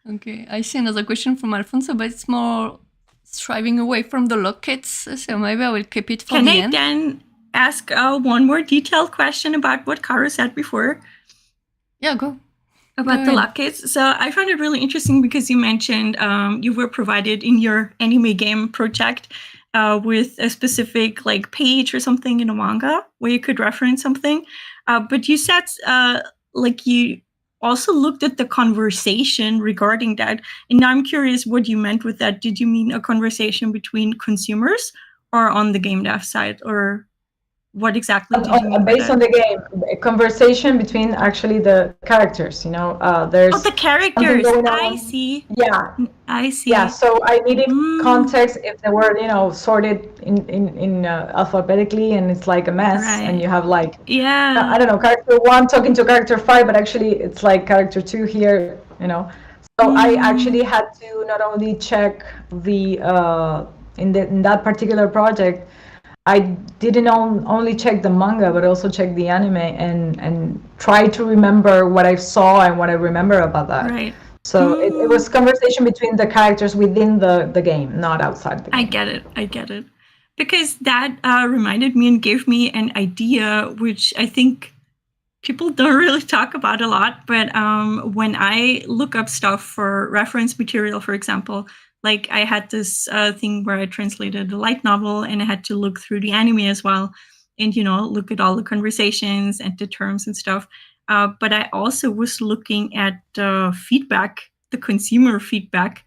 Okay. I see another question from Alfonso, but it's more striving away from the Lockits. So maybe I will keep it for the end. Can I then ask one more detailed question about what Caro said before? Yeah, go. About the Lockits. So I found it really interesting, because you mentioned you were provided in your anime game project with a specific like page or something in a manga where you could reference something. But you said like you also looked at the conversation regarding that. And now I'm curious what you meant with that. Did you mean a conversation between consumers or on the game dev side, or what exactly did you mean based on the game? A conversation between actually the characters, there's the characters. I see. Yeah, I see. Yeah, so I needed context if they were sorted in alphabetically, and it's like a mess, and you have like I don't know, character 1 talking to character 5, but actually it's like character 2 here, So I actually had to not only check the in that particular project, I didn't only check the manga, but also check the anime and try to remember what I saw and what I remember about that. Right. So it was conversation between the characters within the game, not outside the game. I get it. Because that reminded me and gave me an idea, which I think people don't really talk about a lot. But when I look up stuff for reference material, for example, like I had this thing where I translated a light novel, and I had to look through the anime as well, and look at all the conversations and the terms and stuff. But I also was looking at feedback, the consumer feedback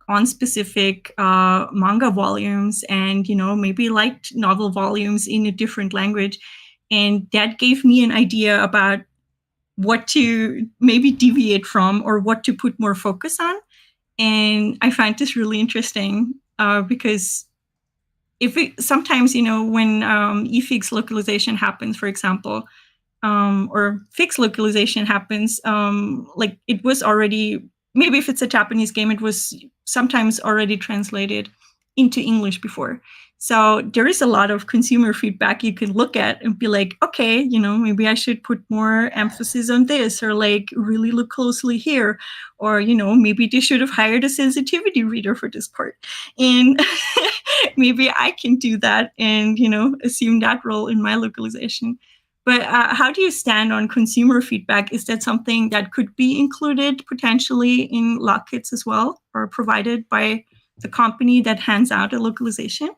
on specific manga volumes, and maybe light novel volumes in a different language, and that gave me an idea about what to maybe deviate from or what to put more focus on. And I find this really interesting because sometimes, when eFix localization happens, for example, or fix localization happens, like it was already, maybe if it's a Japanese game, it was sometimes already translated into English before. So there is a lot of consumer feedback you can look at and be like, okay, maybe I should put more emphasis on this, or like really look closely here, or, maybe they should have hired a sensitivity reader for this part. And maybe I can do that and, assume that role in my localization. But how do you stand on consumer feedback? Is that something that could be included potentially in Lockits as well, or provided by the company that hands out a localization?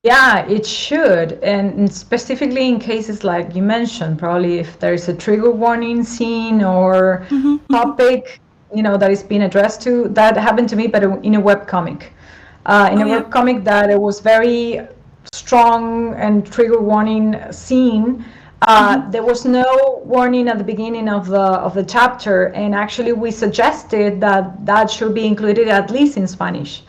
Yeah, it should. And specifically in cases like you mentioned, probably if there's a trigger warning scene or topic, that is being addressed to, that happened to me, but in a webcomic. Webcomic that it was very strong and trigger warning scene. There was no warning at the beginning of the chapter, and actually we suggested that should be included at least in Spanish.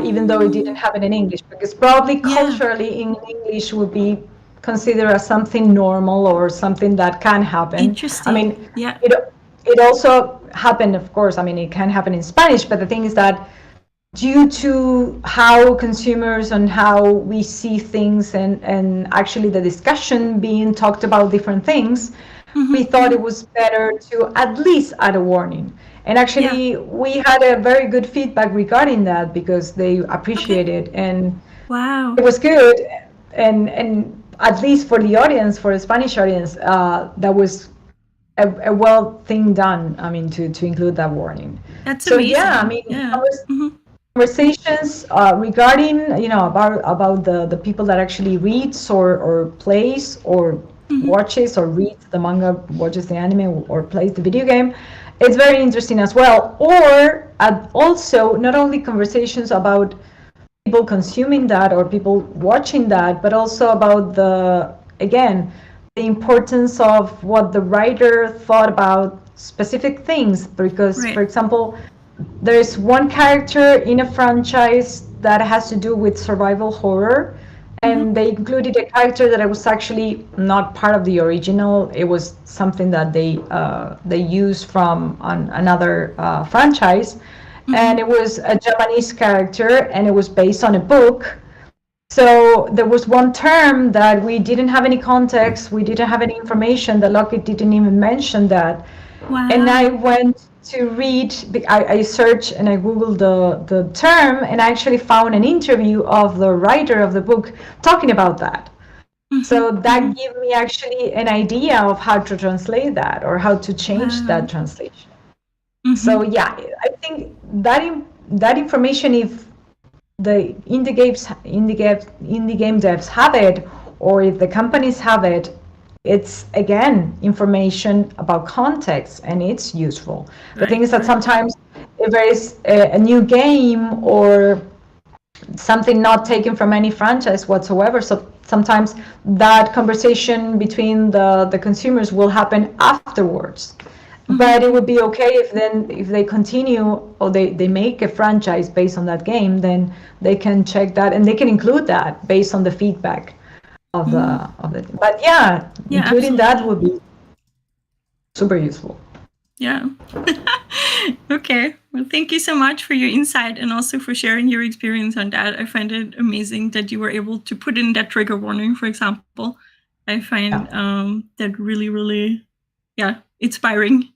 Even though it didn't happen in English, because probably culturally in English would be considered as something normal or something that can happen. Interesting. I mean, it also happened, of course. I mean, it can happen in Spanish, but the thing is that due to how consumers and how we see things and actually the discussion being talked about different things, we thought it was better to at least add a warning. And actually, we had a very good feedback regarding that because they appreciated it, and it was good. And at least for the audience, for the Spanish audience, that was a well thing done. I mean, to include that warning. That's amazing. Yeah, I mean, conversations regarding about the people that actually reads or plays or watches or reads the manga, watches the anime, or plays the video game. It's very interesting as well. Or also not only conversations about people consuming that or people watching that, but also about the importance of what the writer thought about specific things. Because, for example, there is one character in a franchise that has to do with survival horror. And they included a character that was actually not part of the original. It was something that they used from another franchise. And it was a Japanese character, and it was based on a book. So there was one term that we didn't have any context, we didn't have any information, that Lockit didn't even mention that. Wow. And I went to read, I searched and I Googled the term, and I actually found an interview of the writer of the book talking about that. So that gave me actually an idea of how to translate that or how to change that translation. So yeah, I think that information, if the indie game devs have it, or if the companies have it, it's again information about context, and it's useful. The thing is that sometimes if there is a new game or something not taken from any franchise whatsoever, so sometimes that conversation between the consumers will happen afterwards. But it would be okay if they continue or they make a franchise based on that game, then they can check that and they can include that based on the feedback of the. But including absolutely. that would be super useful. Yeah. Okay. Well, thank you so much for your insight and also for sharing your experience on that. I find it amazing that you were able to put in that trigger warning, for example. I find that really, really, inspiring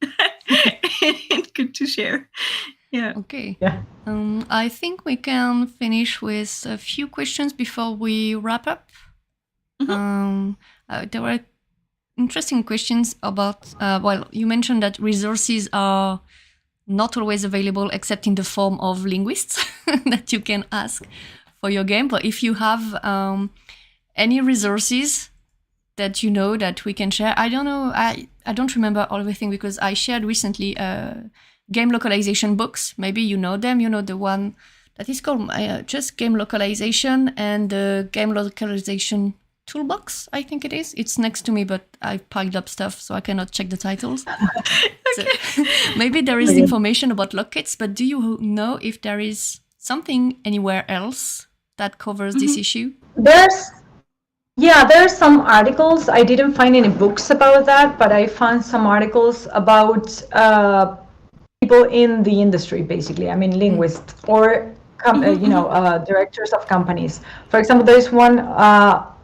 and good to share. Yeah. Okay. Yeah. I think we can finish with a few questions before we wrap up. There were interesting questions about, you mentioned that resources are not always available except in the form of linguists that you can ask for your game. But if you have any resources that you know that we can share, I don't know, I don't remember everything because I shared recently game localization books. Maybe you know them. You know the one that is called just Game Localization and the Game Localization Toolbox, I think it is. It's next to me, but I've piled up stuff, so I cannot check the titles. So, maybe there is information about Lockits, but do you know if there is something anywhere else that covers this issue? There's some articles. I didn't find any books about that, but I found some articles about people in the industry, basically. I mean, linguists or directors of companies. For example, there is one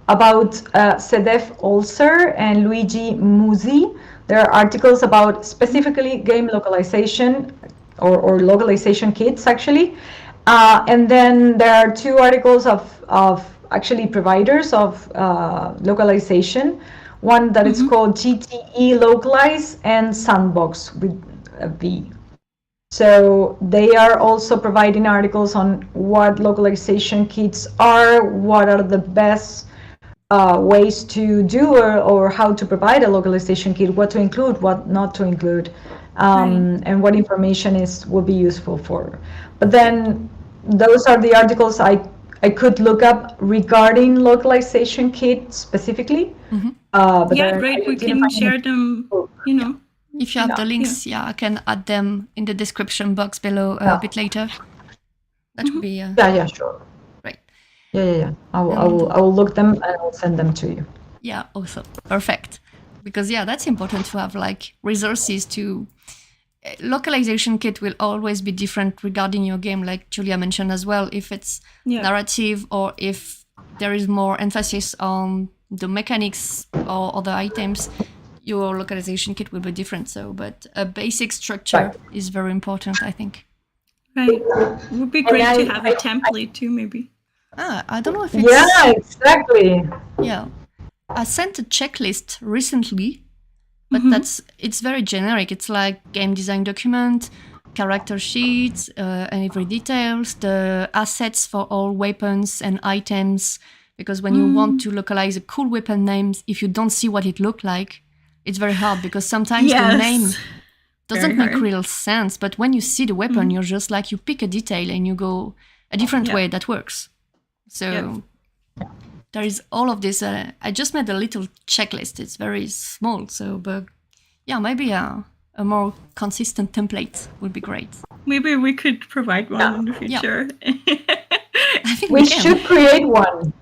about Sedef Olser and Luigi Musi. There are articles about specifically game localization or localization kits, actually. And then there are two articles of actually providers of localization. One that is called GTE Localize and Sandbox with a V. So they are also providing articles on what localization kits are, what are the best ways to do or how to provide a localization kit, what to include, what not to include, and what information will be useful for. But then those are the articles I could look up regarding localization kit specifically. But yeah, great. We can share them, If you have the links, I can add them in the description box below a bit later. That would be... yeah, sure. Right. Yeah. I will look them and I'll send them to you. Yeah, also. Perfect. Because, that's important to have, like, resources to... Localization kit will always be different regarding your game, like Julia mentioned as well. If it's narrative or if there is more emphasis on the mechanics or other items, your localization kit will be different. So, but a basic structure is very important, I think. Right. It would be great to have a template too, maybe. I don't know if it's... Yeah, exactly. Yeah. I sent a checklist recently, but it's very generic. It's like game design document, character sheets, and every details, the assets for all weapons and items. Because when you want to localize a cool weapon names, if you don't see what it looked like, it's very hard because sometimes the name doesn't make real sense. But when you see the weapon, you're just like, you pick a detail and you go a different way that works. So there is all of this. I just made a little checklist. It's very small. So, but maybe a more consistent template would be great. Maybe we could provide one in the future. I think we should create one.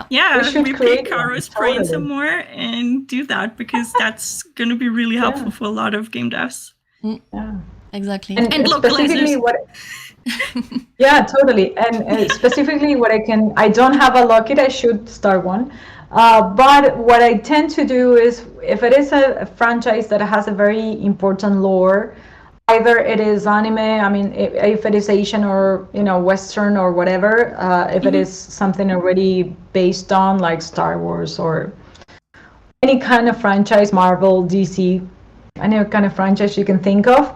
Yeah, we pick Caro's brain some more and do that because that's going to be really helpful for a lot of game devs. Yeah, exactly. And specifically yeah, totally. And specifically I don't have a Lockit, I should start one. But what I tend to do is if it is a franchise that has a very important lore, either it is anime, I mean, if it is Asian or, Western or whatever, if it is something already based on like Star Wars or any kind of franchise, Marvel, DC, any kind of franchise you can think of,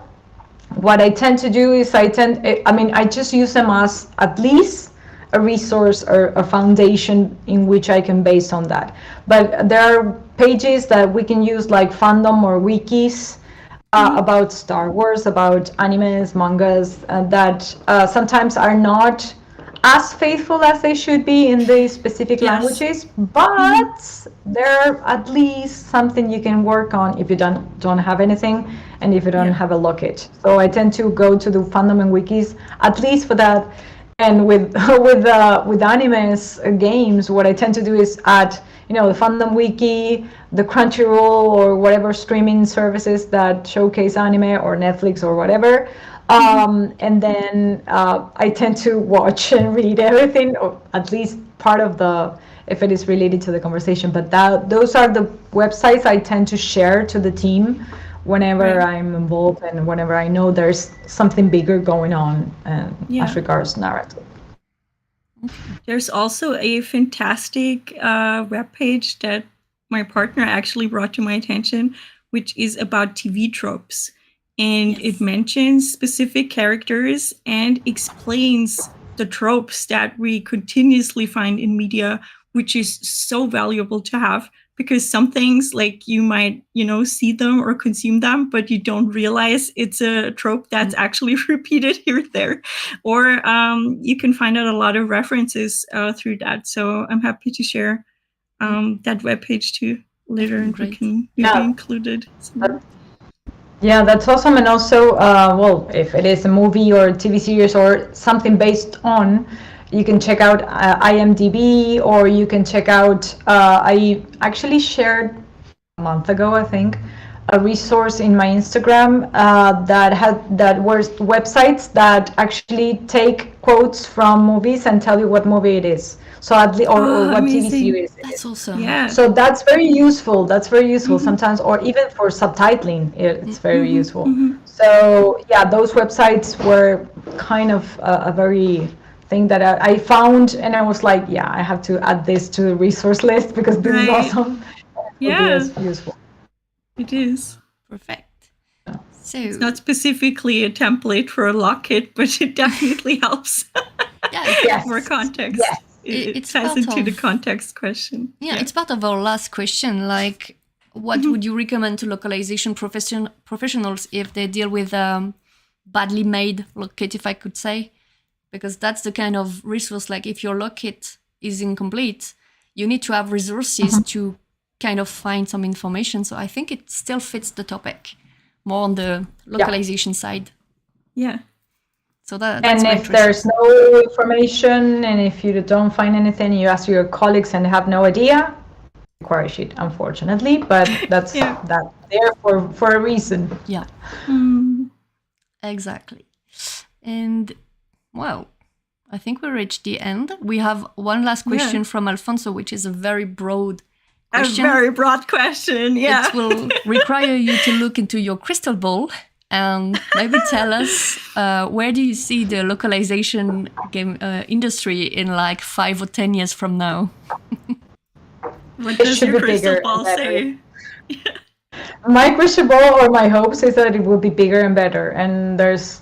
what I tend to do is I just use them as at least a resource or a foundation in which I can base on that. But there are pages that we can use like fandom or wikis about Star Wars, about animes, mangas, that sometimes are not as faithful as they should be in the specific languages, but they're at least something you can work on if you don't have anything and if you don't have a Lockit. So I tend to go to the fandom and wikis at least for that. And with animes games, what I tend to do is add the fandom wiki, the Crunchyroll or whatever streaming services that showcase anime or Netflix or whatever. And then I tend to watch and read everything, or at least part of if it is related to the conversation. But those are the websites I tend to share to the team whenever I'm involved and whenever I know there's something bigger going on as regards narrative. There's also a fantastic webpage that my partner actually brought to my attention, which is about TV tropes. And it mentions specific characters and explains the tropes that we continuously find in media, which is so valuable to have. Because some things, like, you might, see them or consume them, but you don't realize it's a trope that's actually repeated here and there. Or you can find out a lot of references through that. So I'm happy to share that webpage too later, and we can be included. Yeah, that's awesome. And also, if it is a movie or a TV series or something based on, you can check out IMDb, or you can check out, I actually shared a month ago, I think, a resource in my Instagram that were websites that actually take quotes from movies and tell you what movie it is. So or what TV Amazing. series it That's is. awesome. Yeah. So that's very useful. That's very useful sometimes, or even for subtitling, it's very useful. So yeah, those websites were kind of a very thing that I found, and I was like, yeah, I have to add this to the resource list because this is Right. awesome. It would be Yeah, as useful. it is. Perfect. So It's not specifically a template for a Lockit, but it definitely helps. yeah, Yes. More context. Yes. It It's ties part into the of- context question. yeah, it's part of our last question. Like, what would you recommend to localization professionals if they deal with badly made Lockit, if I could say? Because that's the kind of resource, like if your Lockit is incomplete, you need to have resources to kind of find some information. So I think it still fits the topic more on the localization side. Yeah. So that's And my if there's no information, and if you don't find anything, you ask your colleagues and have no idea, require sheet, unfortunately, but that's that there for a reason. Yeah, exactly. And well, I think we reached the end. We have one last question from Alfonso, which is a very broad question. A very broad question, yeah. It will require you to look into your crystal ball and maybe tell us where do you see the localization game industry in like 5 or 10 years from now? What does your crystal ball say? My crystal ball or my hopes is that it will be bigger and better. And there's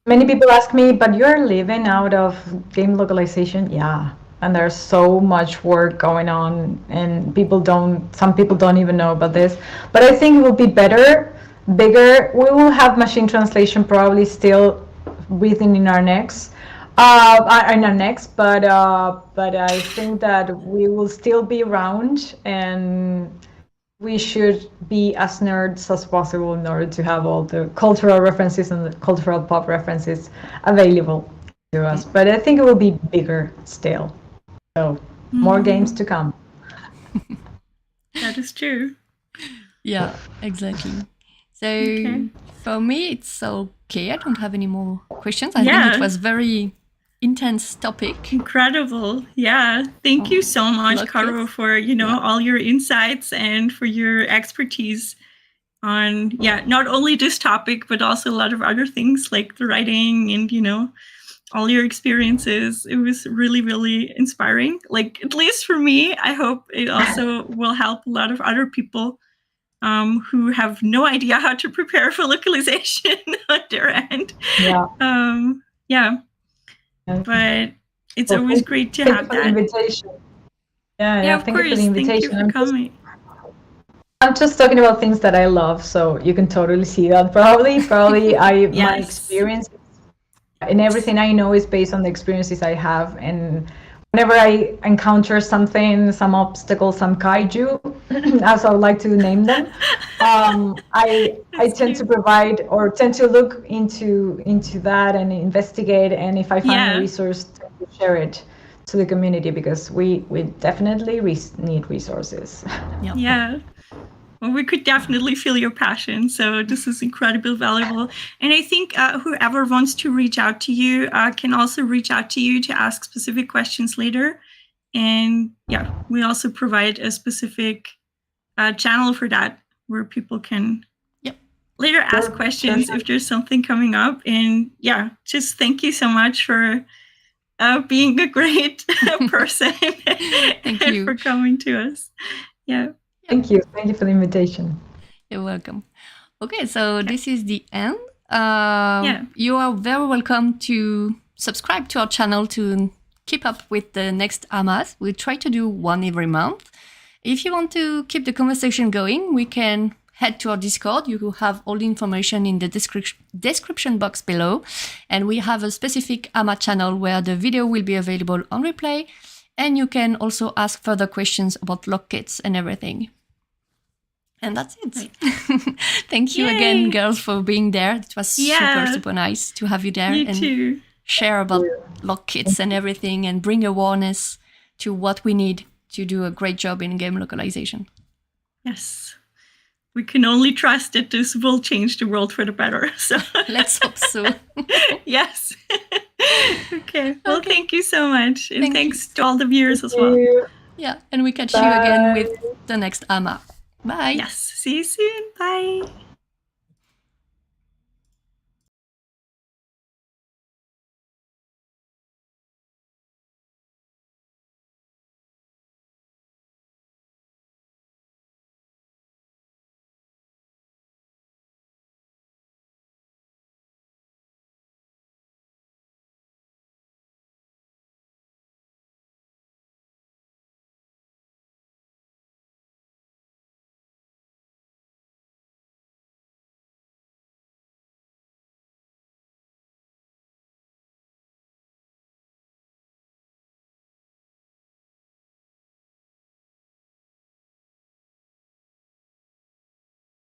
many people ask me, but you're living out of game localization? Yeah. And there's so much work going on, and some people don't even know about this. But I think it will be better, bigger. We will have machine translation probably still in our necks. But I think that we will still be around, and we should be as nerds as possible in order to have all the cultural references and the cultural pop references available to us. But I think it will be bigger still. So more games to come. That is true. Yeah, exactly. So for me, it's okay. I don't have any more questions. I think it was very intense topic. Incredible. Yeah. Thank you so much, Caro, for, all your insights and for your expertise on, not only this topic, but also a lot of other things like the writing and, all your experiences. It was really, really inspiring. Like, at least for me, I hope it also will help a lot of other people who have no idea how to prepare for localization on their end. But it's always great to have that invitation. Yeah, of course. Thank you for coming. I'm just talking about things that I love, so you can totally see that. Probably, my experience and everything I know is based on the experiences I have. And whenever I encounter some obstacle, some kaiju, as I would like to name them, I tend to provide or tend to look into that and investigate. And if I find a resource, to share it to the community, because we definitely need resources. Yeah. Well, we could definitely feel your passion. So this is incredibly valuable. And I think whoever wants to reach out to you can also reach out to you to ask specific questions later. And we also provide a specific channel for that where people can later ask questions if there's something coming up. And just thank you so much for being a great person. Thank you for coming to us. Yeah. Thank you for the invitation. You're welcome. Okay, so this is the end. You are very welcome to subscribe to our channel to keep up with the next AMAs. We try to do one every month. If you want to keep the conversation going, we can head to our Discord. You will have all the information in the description box below. And we have a specific AMA channel where the video will be available on replay. And you can also ask further questions about Lockits and everything. And that's it. Thank you again, girls, for being there. It was super nice to have you there and share about Lockits and everything and bring awareness to what we need to do a great job in game localization. Yes. we can only trust that this will change the world for the better. So let's hope so. Yes. Okay. Well, thank you so much. And thanks to all the viewers as well. Yeah. And we catch you again with the next AMA. Bye. Yes. See you soon. Bye.